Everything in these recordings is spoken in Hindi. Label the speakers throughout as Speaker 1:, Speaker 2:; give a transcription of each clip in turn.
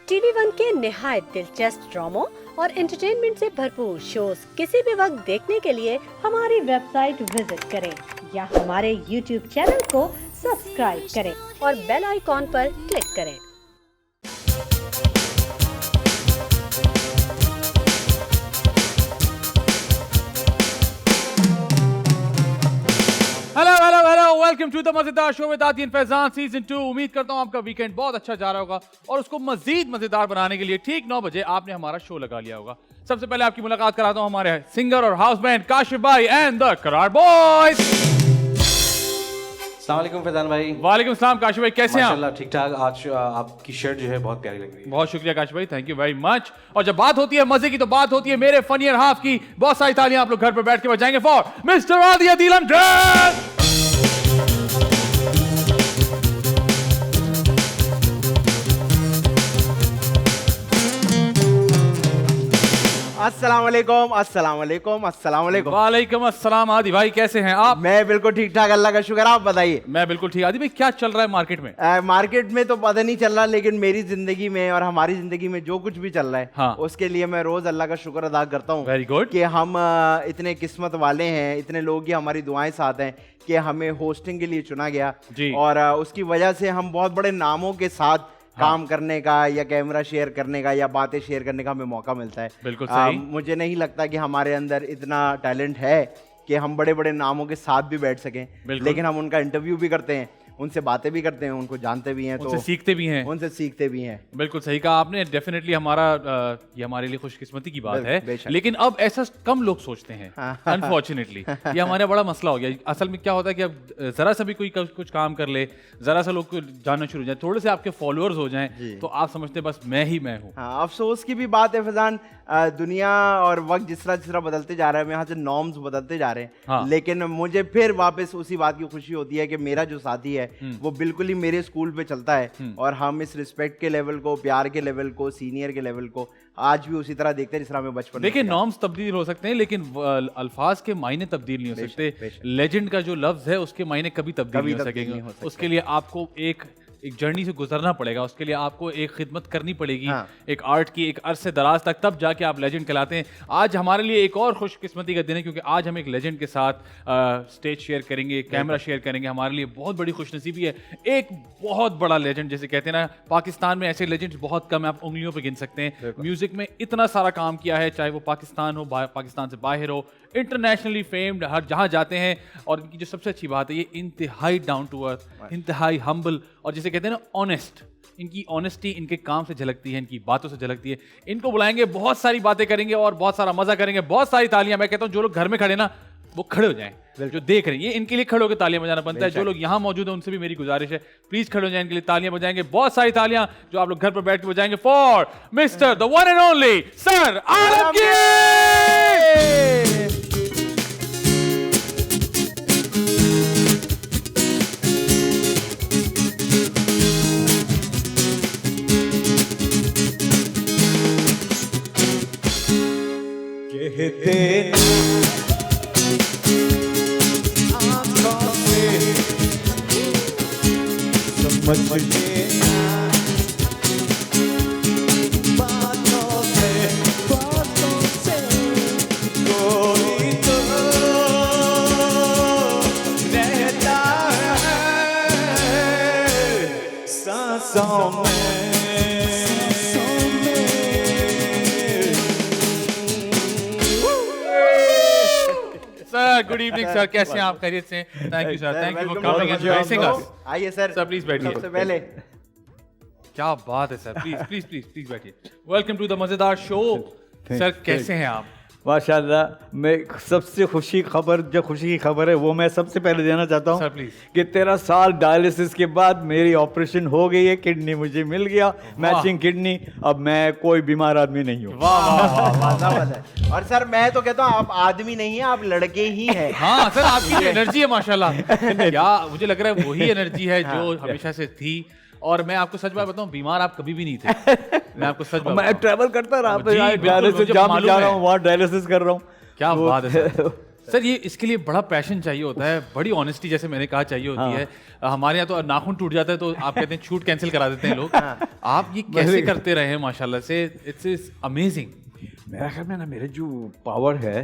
Speaker 1: टीवी वन के निहायत दिलचस्प ड्रामों और एंटरटेनमेंट से भरपूर शोज किसी भी वक्त देखने के लिए हमारी वेबसाइट विजिट करें या हमारे यूट्यूब चैनल को सब्सक्राइब करें और बेल आइकॉन पर क्लिक करें।
Speaker 2: हेलो वेलकम टू द मजेदार शो विद आदिन फैजान सीजन 2। उम्मीद करता हूं आपका वीकेंड बहुत अच्छा जा रहा होगा और उसको मजीद मजेदार बनाने के लिए ठीक 9 बजे आपने हमारा शो लगा लिया होगा। सबसे पहले आपकी मुलाकात कराता हूं हमारे सिंगर और हाउस बैंड काशिफ भाई एंड द करार बॉयज।
Speaker 3: अस्सलाम वालेकुम फैजान भाई।
Speaker 2: वालेकुम सलाम काशिफ भाई, कैसे हैं आप?
Speaker 3: माशाल्लाह ठीक ठाक। आज आपकी शर्ट जो है बहुत प्यारी लग रही है।
Speaker 2: बहुत शुक्रिया काशिफ भाई, थैंक यू वेरी मच। और जब बात होती है मजे की तो बात होती है मेरे फनियर हाफ की। बहुत सारी तालियां आप लोग घर पर बैठ के बजाएंगे फॉर मिस्टर आदिया दिलम ड्रेस।
Speaker 4: अस्सलाम वालेकुम, अस्सलाम वालेकुम, अस्सलाम वालेकुम।
Speaker 2: वालेकुम अस्सलाम। आदि भाई कैसे हैं आप?
Speaker 4: मैं बिल्कुल ठीक ठाक, अल्लाह का शुक्र। आप बताइए।
Speaker 2: मैं बिल्कुल ठीक। आदि भाई क्या चल रहा है मार्केट में?
Speaker 4: मार्केट में तो पता नहीं चल रहा, लेकिन मेरी जिंदगी में और हमारी जिंदगी में जो कुछ भी चल रहा है
Speaker 2: हाँ।
Speaker 4: उसके लिए मैं रोज अल्लाह का शुक्र अदा करता हूँ।
Speaker 2: Very good.
Speaker 4: कि हम इतने किस्मत वाले हैं, इतने लोग की हमारी दुआएं साथ हैं कि हमें होस्टिंग के लिए चुना गया
Speaker 2: जी।
Speaker 4: और उसकी वजह से हम बहुत बड़े नामों के साथ काम करने का या कैमरा शेयर करने का या बातें शेयर करने का हमें मौका मिलता है।
Speaker 2: बिल्कुल सही।
Speaker 4: मुझे नहीं लगता कि हमारे अंदर इतना टैलेंट है कि हम बड़े बड़े नामों के साथ भी बैठ सकें, लेकिन हम उनका इंटरव्यू भी करते हैं, उनसे बातें भी करते हैं, उनको जानते भी हैं,
Speaker 2: उनसे सीखते भी हैं।
Speaker 4: उनसे सीखते भी हैं।
Speaker 2: बिल्कुल सही कहा आपने। डेफिनेटली ये हमारे लिए खुशकिस्मती की बात है,
Speaker 4: बेशक।
Speaker 2: लेकिन अब ऐसा कम लोग सोचते हैं अनफॉर्चुनेटली। ये हमारा बड़ा मसला हो गया। असल में क्या होता है कि अब जरा सा भी कोई कुछ काम कर ले, जरा सा लोग को जानना शुरू हो जाए, थोड़े से आपके फॉलोअर्स हो जाएं तो आप समझते हैं बस मैं ही मैं हूँ।
Speaker 4: हाँ, अफसोस की भी बात है फैजान, दुनिया और वक्त जिस तरह बदलते जा रहा है, यहाँ से नॉर्म्स बदलते जा रहे हैं।
Speaker 2: हाँ।
Speaker 4: लेकिन मुझे फिर वापस उसी बात की खुशी होती है कि मेरा जो साथी है वो बिल्कुल ही मेरे स्कूल पे चलता है और हम इस रिस्पेक्ट के लेवल को, प्यार के लेवल को, सीनियर के लेवल को आज भी उसी तरह देखते हैं जिस तरह हमें बचपन में।
Speaker 2: देखिए नॉर्म्स तब्दील हो सकते हैं लेकिन अल्फाज के मायने तब्दील नहीं हो सकते। लेजेंड का जो लफ्ज है उसके मायने कभी तब्दील नहीं हो सकेंगे। उसके लिए आपको एक जर्नी से गुजरना पड़ेगा, उसके लिए आपको एक खिदमत करनी पड़ेगी। हाँ। एक आर्ट की एक अरसे दराज तक, तब जाके आप लेजेंड कहलाते हैं। आज हमारे लिए एक और खुशकिस्मती का दिन है क्योंकि आज हम एक लेजेंड के साथ स्टेज शेयर करेंगे, कैमरा शेयर करेंगे। हमारे लिए बहुत बड़ी खुशनसीबी है। एक बहुत बड़ा लेजेंड, जैसे कहते हैं ना, पाकिस्तान में ऐसे लेजेंड्स बहुत कम है, आप उंगलियों पर गिन सकते हैं। म्यूजिक में इतना सारा काम किया है, चाहे वो पाकिस्तान हो, पाकिस्तान से बाहर हो, इंटरनेशनली फेम्ड, हर जहाँ जाते हैं। और इनकी जो सबसे अच्छी बात है, ये इंतहाई डाउन टू अर्थ, इंतहाई हम्बल और जिसे कहते हैं ना ऑनेस्ट। इनकी ऑनेस्टी इनके काम से झलकती है, इनकी बातों से झलकती है। इनको बुलाएंगे, बहुत सारी बातें करेंगे और बहुत सारा मजा करेंगे। बहुत सारी तालियां। मैं कहता हूँ जो लोग घर में खड़े ना वो खड़े हो जाएं, जो देख रहे हैं, ये इनके लिए खड़े होकर तालियां बजाना बनता है। जो लोग यहाँ मौजूद हैं उनसे भी मेरी गुजारिश है, प्लीज खड़े हो जाएं, इनके लिए तालियां बजाएंगे। बहुत सारी तालियां जो आप लोग घर पर बैठ के बजाएंगे for mister the one and only sir Alamgir.
Speaker 5: कहते आँखों से समझ लेना, बातों से कोई तो रहता है सांसों में।
Speaker 2: गुड इवनिंग सर, कैसे हैं आप? खैरियत से? Thank you sir, thank you for coming and gracing us.
Speaker 4: आइए सर,
Speaker 2: प्लीज बैठिए।
Speaker 4: सबसे पहले
Speaker 2: क्या बात है sir, please please please please बैठिए। वेलकम टू द मजेदार शो। सर कैसे हैं आप?
Speaker 5: माशाल्लाह। मैं सबसे खुशी की खबर है वो मैं सबसे पहले देना चाहता हूँ कि 13 साल डायलिसिस के बाद मेरी ऑपरेशन हो गई है, किडनी मुझे मिल गया, मैचिंग किडनी। अब मैं कोई बीमार आदमी नहीं हूँ।
Speaker 4: वाह। और सर मैं तो कहता हूँ आप आदमी नहीं है, आप लड़के ही हैं।
Speaker 2: हाँ सर, आपकी जो एनर्जी है माशाल्लाह, क्या मुझे लग रहा है वही एनर्जी है जो हमेशा से थी। और मैं आपको सच बात बताऊं, बीमार आप कभी भी नहीं थे। मैं आपको सच
Speaker 5: मैं ट्रैवल करता रहा, डायलिसिस जा रहा हूँ, वहाँ डायलिसिस कर रहा हूँ।
Speaker 2: क्या बात है सर। सर ये इसके लिए बड़ा पैशन चाहिए होता है, बड़ी ऑनेस्टी जैसे मैंने कहा चाहिए होती है। हमारे यहाँ तो नाखून टूट जाता है तो आप कहते हैं शूट कैंसिल करा देते हैं लोग। आप ये कैसे करते रहे हैं माशाल्लाह से, इट्स अमेजिंग।
Speaker 5: मेरा ख्याल में ना मेरे जो पावर है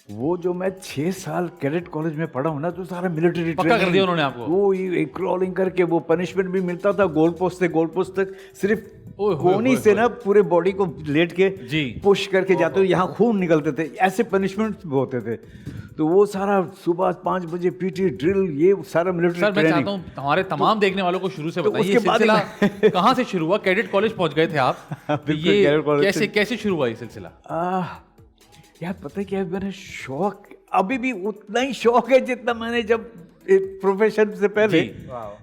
Speaker 5: वो जो मैं 6 साल कैडेट कॉलेज में पढ़ा हूँ ना, तो सारा मिलिट्री
Speaker 2: पक्का कर दिया उन्होंने आपको।
Speaker 5: वो क्रॉलिंग करके वो पनिशमेंट भी मिलता था, गोल पोस्ट से गोल पोस्ट तक सिर्फ कोनी से ना पूरे बॉडी को लेट के पुश करके जाते हो, यहाँ खून निकलते थे, ऐसे पनिशमेंट होते थे। तो वो सारा सुबह 5 बजे पीटी ड्रिल, ये सारा मिलिट्री
Speaker 2: सर मैं चाहता हूँ हमारे तमाम देखने वालों को शुरू से बताइए ये सिलसिला कहाँ से शुरू हुआ? कैडेट कॉलेज पहुंच गए थे आप, ये कैसे शुरू हुआ ये सिलसिला?
Speaker 5: यार पता है क्या, मेरा शौक अभी भी उतना ही शौक है जितना मैंने जब प्रोफेशन से पहले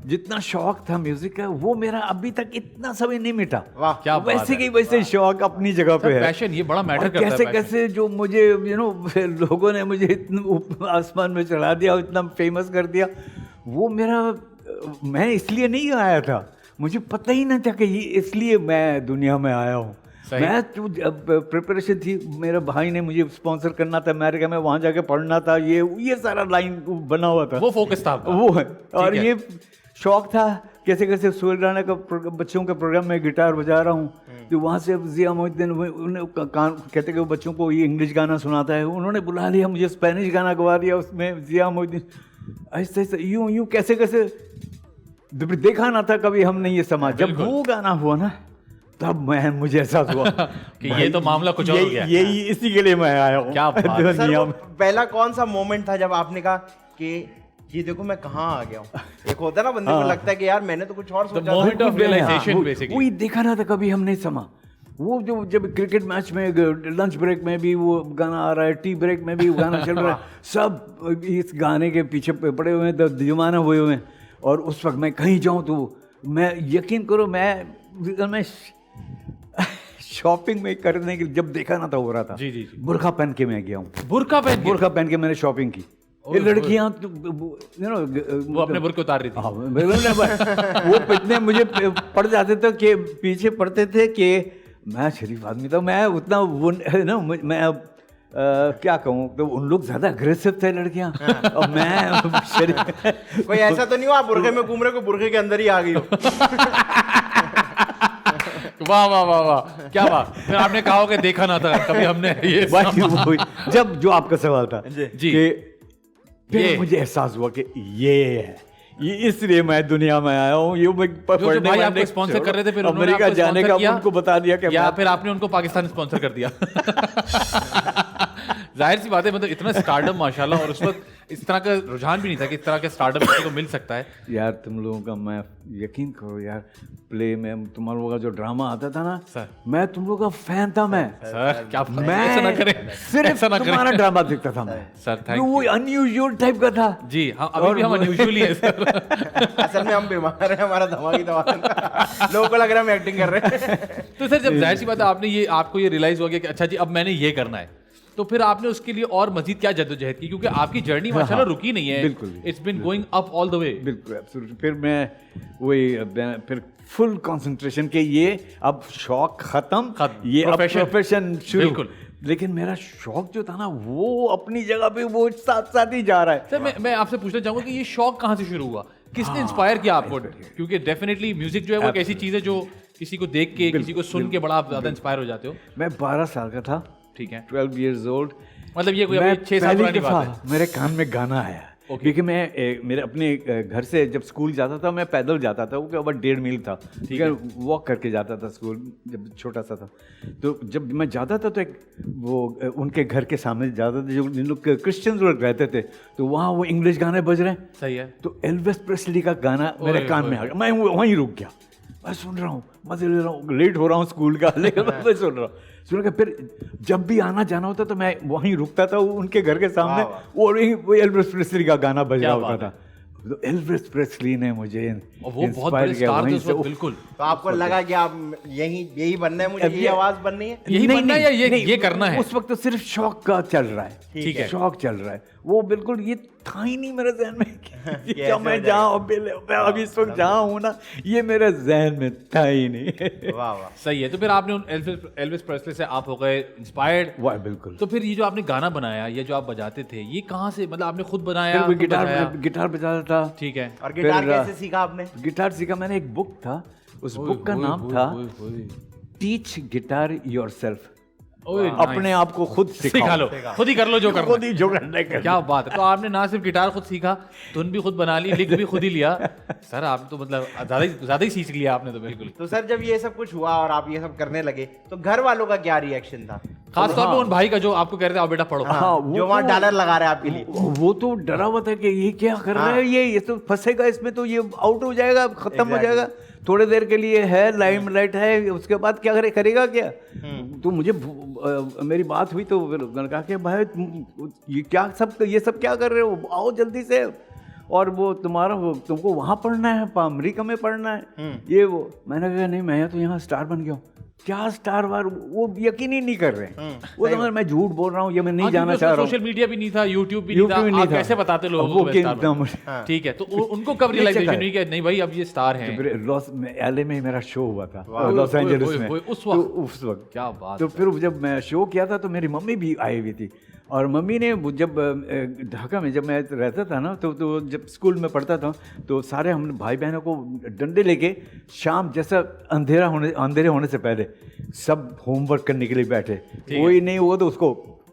Speaker 5: जितना शौक था म्यूजिक का, वो मेरा अभी तक इतना समय नहीं मिटा।
Speaker 2: क्या
Speaker 5: वैसे की वैसे शौक अपनी जगह पे है।
Speaker 2: पैशन ये बड़ा मैटर करता है।
Speaker 5: कैसे कैसे जो मुझे लोगों ने मुझे आसमान में चढ़ा दिया, इतना फेमस कर दिया, वो मेरा, मैं इसलिए नहीं आया था, मुझे पता ही नहीं था कि इसलिए मैं दुनिया में आया हूँ। मैं तो प्रिपरेशन थी, मेरे भाई ने मुझे स्पॉन्सर करना था अमेरिका में, वहाँ जाके पढ़ना था, ये सारा लाइन बना हुआ था,
Speaker 2: वो फोकस था आपका।
Speaker 5: वो है। और ये शौक था कैसे कैसे सूरज राणा का बच्चों के प्रोग्राम में गिटार बजा रहा हूँ, तो वहाँ से जिया मोहिद्दीन उन्हें कहते कि वो बच्चों को ये इंग्लिश गाना सुनाता है, उन्होंने बुला लिया मुझे, स्पेनिश गाना गवा दिया उसमें जिया मोहिद्दीन, ऐसे ऐसे यूं कैसे कैसे देखा ना था कभी हमने ये समाज। जब वो गाना हुआ ना तब मुझे एहसास हुआ
Speaker 2: कि ये तो मामला कुछ और हो गया।
Speaker 5: यही इसी के लिए मैं आया हूँ।
Speaker 2: क्या बात।
Speaker 4: पहला कौन सा मोमेंट था जब आपने कहा कि ये देखो मैं कहाँ आ गया हूँ? एक होता है ना बंदे को लगता है कि यार मैंने तो कुछ और सोचा था।
Speaker 2: मोमेंट ऑफ रियलाइजेशन बेसिकली
Speaker 5: वही देखा ना था कभी हमने समा। वो जो जब क्रिकेट मैच में लंच ब्रेक में भी वो गाना आ रहा है, टी ब्रेक में भी वो गाना चल रहा है, सब इस गाने के पीछे पड़े हुए हैं, दीवाना हुए हुए हैं। और उस वक्त मैं कहीं जाऊँ तो मैं, यकीन करो, मैं शॉपिंग में करने के जब देखा ना था हो रहा था, जी। बुर्का पहन के मैं गया हूँ, बुर्का पहन के मैंने शॉपिंग की। ये लड़कियां
Speaker 2: वो अपने बुर्के उतार रही थी।
Speaker 5: वो इतने मुझे पड़ जाते थे कि पीछे पड़ते थे कि मैं शरीफ आदमी था, मैं उतना वो ना मैं क्या कहूँ, तो उन लोग ज्यादा अग्रेसिव थे लड़कियां और मैं शरीफ।
Speaker 4: कोई ऐसा तो नहीं हुआ आप बुर्के में घूम रहे हो, बुर्के के अंदर ही आ गई हो?
Speaker 2: वाह वाह वाह वाह, क्या बात। फिर आपने कहा कि देखा ना था कभी हमने ये
Speaker 5: जब जो आपका सवाल था
Speaker 2: जी,
Speaker 5: फिर मुझे एहसास हुआ कि ये इसलिए मैं दुनिया में आया हूँ। ये
Speaker 2: जो भाई आपको स्पॉन्सर कर रहे थे, फिर
Speaker 5: अमेरिका जाने का उनको बता दिया कि,
Speaker 2: या फिर आपने उनको पाकिस्तान स्पॉन्सर कर दिया? जाहिर सी बात है, मतलब इतना स्टारडम माशाल्लाह, और उस वक्त इस तरह का रुझान भी नहीं था कि इस तरह का स्टारडम किसी को मिल सकता है।
Speaker 5: यार तुम लोगों का, मैं यकीन करो यार, प्ले में तुम लोगों का जो ड्रामा आता था ना सर, मैं तुम लोगों का फैन था। मैं
Speaker 2: सर क्या
Speaker 5: मैं ऐसा ना करें, सिर्फ तुम्हारा ड्रामा देखता था मैं सर। Thank you. वो अनयूजुअल टाइप का था।
Speaker 2: जी हाँ, अभी भी हम अनयूजुअल ही हैं सर।
Speaker 4: असल में हम बीमार हैं, हमारा दिमागी दवा लोगों को लग रहा है हम एक्टिंग कर रहे हैं।
Speaker 2: तो सर जब जाहिर सी बात है आपने आपको ये रियलाइज हो गया कि अच्छा जी अब मैंने ये करना है, तो फिर आपने उसके लिए और मजीद क्या जद्दोजहद की? क्योंकि आपकी जर्नी माशाल्लाह रुकी नहीं है,
Speaker 5: बिल्कुल,
Speaker 2: it's been going up all the way.
Speaker 5: बिल्कुल। फिर मैं फिर फुल कंसंट्रेशन के ये अब शौक खत्म, ये प्रोफेशन शुरू। बिल्कुल। लेकिन मेरा शौक जो था ना वो अपनी जगह पे वो साथ साथ ही जा रहा है।
Speaker 2: सर मैं आपसे पूछना चाहूंगा कि ये शौक कहाँ से शुरू हुआ, किसने इंस्पायर किया आपको? क्योंकि डेफिनेटली म्यूजिक जो है वो एक ऐसी चीज है जो किसी को देख के, किसी को सुन के बड़ा आप ज्यादा इंस्पायर हो जाते हो।
Speaker 5: मैं 12 साल का था,
Speaker 2: ठीक है,
Speaker 5: 12 years old।
Speaker 2: मतलब ये कोई 6 साल पुरानी बात है।
Speaker 5: मेरे कान में गाना आया क्योंकि मैं मेरे अपने घर से जब स्कूल जाता था मैं पैदल जाता था, वो अब 1.5 मील था, ठीक है, वॉक करके जाता था स्कूल जब छोटा सा था। तो जब मैं जाता था तो एक वो उनके घर के सामने जाता था, जो जिन लोग क्रिश्चियन लोग रहते थे, तो वहाँ वो इंग्लिश गाने बज रहे हैं।
Speaker 2: सही है।
Speaker 5: तो एल्विस प्रेस्ली का गाना मेरे कान में आ गया, मैं वहीं रुक गया, मैं सुन रहा हूँ, मजे ले रहा हूँ, लेट हो रहा हूँ स्कूल का, लेकिन मैं सुन रहा हूँ। सुन के फिर जब भी आना जाना होता तो मैं वहीं रुकता था उनके घर के सामने, वो एल्विस प्रेस्ली का गाना बज रहा होता था। तो एल्विस प्रेस्ली ने मुझे
Speaker 2: वो बहुत बड़े स्टार थे उस वक्त। बिल्कुल।
Speaker 4: तो आपको लगा कि आप यही बनना है, मुझे यही आवाज बननी है,
Speaker 2: यही बनना है या ये करना है?
Speaker 5: उस वक्त तो सिर्फ शौक का चल रहा है,
Speaker 2: ठीक है,
Speaker 5: शौक चल रहा है। वो बिल्कुल ये था ही नहीं मेरे जहन में कि क्या मैं जहाँ अभी इस वक्त जहाँ हूँ ना, ये मेरे जहन में था ही नहीं।
Speaker 4: वाह वाह,
Speaker 2: सही है। तो फिर आपने एल्विस प्रेस्ले से आप हो गए इंस्पायर्ड।
Speaker 5: वाह बिल्कुल।
Speaker 2: तो फिर ये जो आपने गाना बनाया, ये जो आप बजाते थे, ये कहाँ से, मतलब आपने खुद बनाया?
Speaker 5: फिर गिटार बजाता था।
Speaker 2: ठीक है।
Speaker 4: और गिटार कैसे सीखा आपने?
Speaker 5: गिटार सीखा मैंने, एक बुक था, उस बुक का नाम था टीच गिटार योरसेल्फ, अपने आप को खुद
Speaker 2: सिखा लो, खुद ही कर लो जो करना,
Speaker 5: खुद ही जो करना है।
Speaker 2: क्या बात है। तो आपने ना सिर्फ गिटार खुद सीखा, धुन भी खुद बना ली, लिख भी खुद ही लिया। सर आप तो मतलब ज्यादा ही सीख लिया आपने तो। बिल्कुल।
Speaker 4: तो सर जब ये सब कुछ हुआ और आप ये सब करने लगे तो घर वालों का क्या रिएक्शन था?
Speaker 2: खास तौर पे उन भाई का जो आपको कह रहे थे आओ बेटा पढ़ो।
Speaker 4: जो वहाँ डॉलर लगा रहे हैं आपके लिए,
Speaker 5: वो तो डरा हुआ था कि ये क्या कर रहा है, ये तो फंसेगा इसमें, तो ये आउट हो जाएगा, खत्म हो जाएगा। थोड़े देर के लिए है, लाइमलाइट है, उसके बाद क्या करेगा क्या। तो मुझे मेरी बात हुई तो मैंने कहा कि भाई ये सब क्या कर रहे हो, आओ जल्दी से, और वो तुमको वहाँ पढ़ना है, अमेरिका में पढ़ना है, ये वो। मैंने कहा नहीं, मैं तो यहाँ स्टार बन गया हूँ। क्या स्टार वार, वो यकीन ही नहीं कर रहे हैं। वो तो मैं झूठ बोल रहा हूँ, ये मैं नहीं जाना चाह रहा हूँ।
Speaker 2: सोशल मीडिया भी नहीं था, यूट्यूब भी नहीं था, आप कैसे बताते लोगों को? ठीक है, तो उनको कब रियलाइजेशन हुई कि नहीं भाई अब ये स्टार हैं?
Speaker 5: LA में मेरा शो हुआ था, लॉस एंजलिस में, उस वक्त।
Speaker 2: क्या बात।
Speaker 5: तो फिर जब मैं शो किया था तो मेरी मम्मी भी आई हुई थी, और मम्मी ने जब ढाका में जब मैं रहता था ना, तो जब स्कूल में पढ़ता था तो सारे हम भाई बहनों को डंडे लेके शाम जैसा अंधेरे होने से पहले सब होमवर्क करने के लिए बैठे। कोई नहीं हुआ तो उसको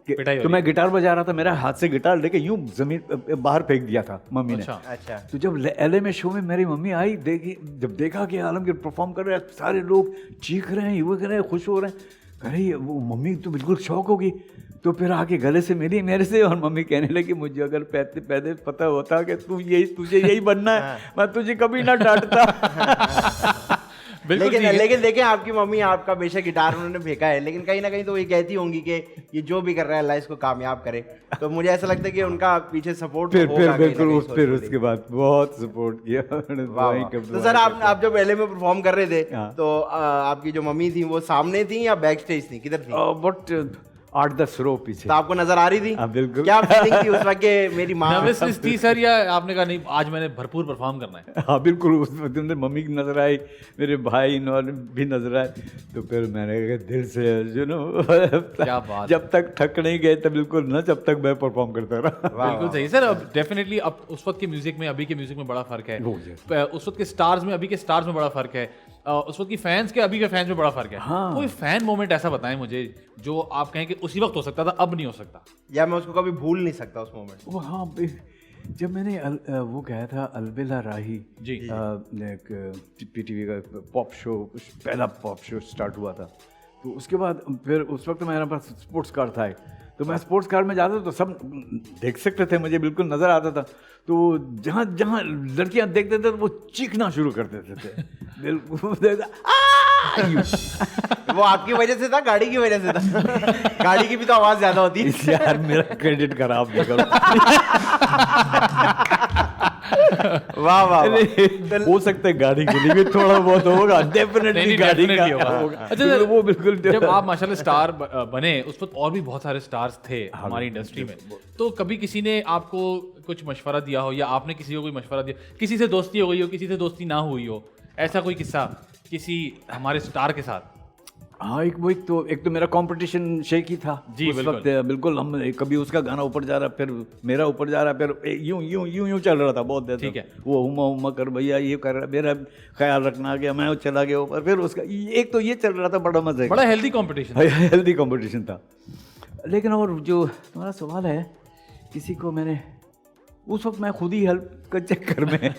Speaker 5: तो मैं गिटार बजा रहा था, मेरा हाथ से गिटार लेके यूं जमीन बाहर फेंक दिया था मम्मी ने।
Speaker 4: अच्छा।
Speaker 5: तो जब LA में शो में मेरी मम्मी आई, जब देखा कि आलमगीर परफॉर्म कर रहे हैं, सारे लोग चीख रहे हैं, ये कर रहे हैं, खुश हो रहे हैं, अरे वो मम्मी तो बिल्कुल शौक होगी। तो फिर आके गले से मिली मेरे से, और मम्मी कहने लगी मुझे अगर पहले पता होता कि तुझे यही बनना है, मैं तुझे कभी ना डांटता।
Speaker 4: लेकिन देखें, आपकी मम्मी आपका बेशक गिटार उन्होंने फेंका है, लेकिन कहीं ना कहीं तो ये कहती होंगी कि ये जो भी कर रहा है अल्लाह इसको कामयाब करे। तो मुझे ऐसा लगता है कि उनका पीछे सपोर्ट
Speaker 5: फिर उसके बाद बहुत सपोर्ट किया।
Speaker 4: तो सर आप जब LA में परफॉर्म कर रहे थे तो आपकी जो मम्मी थी वो सामने थी या बैक स्टेज थी, किधर थी?
Speaker 5: 8-10 रो पीछे।
Speaker 4: तो आपको नजर आ रही थी?
Speaker 5: बिल्कुल।
Speaker 4: क्या फीलिंग थी उस वक्त के मेरी माँ
Speaker 2: नर्वसनेस थी सर, या आपने कहा नहीं आज मैंने भरपूर परफॉर्म करना है?
Speaker 5: हाँ बिल्कुल, उस वक्त मम्मी की नजर आई, मेरे भाई भी नजर आए, तो फिर मैंने कहा दिल से
Speaker 2: क्या बात।
Speaker 5: जब तक थक नहीं गए तब बिल्कुल ना, जब तक मैं परफॉर्म करता रहा।
Speaker 2: बिल्कुल सही सर। अब डेफिनेटली अब उस वक्त के म्यूजिक में अभी के म्यूजिक में बड़ा फर्क है, उस वक्त के स्टार्स में अभी के स्टार्स में बड़ा फर्क है, उस वक्त की फैंस के अभी के फैंस में बड़ा फर्क है।
Speaker 5: हाँ।
Speaker 2: कोई फैन मोमेंट ऐसा बताएं मुझे जो आप कहें कि उसी वक्त हो सकता था अब नहीं हो सकता,
Speaker 4: या मैं उसको कभी भूल नहीं सकता उस मोमेंट को?
Speaker 5: हाँ, जब मैंने वो गया था अलबेला राही
Speaker 2: जी,
Speaker 5: PTV का पॉप शो, पहला पॉप शो स्टार्ट हुआ था, तो उसके बाद फिर उस वक्त मेरे पास स्पोर्ट्स कार था, तो मैं स्पोर्ट्स कार में जाता तो सब देख सकते थे, मुझे बिल्कुल नज़र आता था। तो जहाँ जहाँ लड़कियाँ देखते थे तो वो चीखना शुरू कर देते थे, बिल्कुल।
Speaker 4: वो आपकी वजह से था, गाड़ी की वजह से था? गाड़ी की भी तो आवाज़ ज़्यादा होती है
Speaker 5: यार, मेरा क्रेडिट खराब नहीं करो।
Speaker 4: वाह वाह,
Speaker 5: हो सकता है गाड़ी के लिए भी थोड़ा बहुत होगा, डेफिनेटली गाड़ी का होगा।
Speaker 2: अच्छा,
Speaker 5: वो बिल्कुल।
Speaker 2: जब आप माशाल्लाह स्टार बने, उस वक्त और भी बहुत सारे स्टार्स थे हमारी इंडस्ट्री में, तो कभी किसी ने आपको कुछ मशवरा दिया हो, या आपने किसी को कोई मशवरा दिया, किसी से दोस्ती हो गई हो, किसी से दोस्ती ना हुई हो, ऐसा कोई किस्सा किसी हमारे स्टार के साथ?
Speaker 5: हाँ, एक तो मेरा कंपटीशन शेक ही था
Speaker 2: जी,
Speaker 5: उस वक्त, बिल्कुल। हम कभी उसका गाना ऊपर जा रहा, फिर मेरा ऊपर जा रहा, फिर यूं चल रहा था बहुत देर। ठीक है, वो हुमा कर भैया ये कर रहा, मेरा ख्याल रखना आ गया, मैं चला गया ऊपर, फिर उसका एक तो ये चल रहा था, बड़ा मजा,
Speaker 2: बड़ा हेल्दी
Speaker 5: कंपटीशन था। लेकिन और जो तुम्हारा सवाल है, किसी को मैंने उस वक्त मैं खुद ही हेल्प का चक्कर में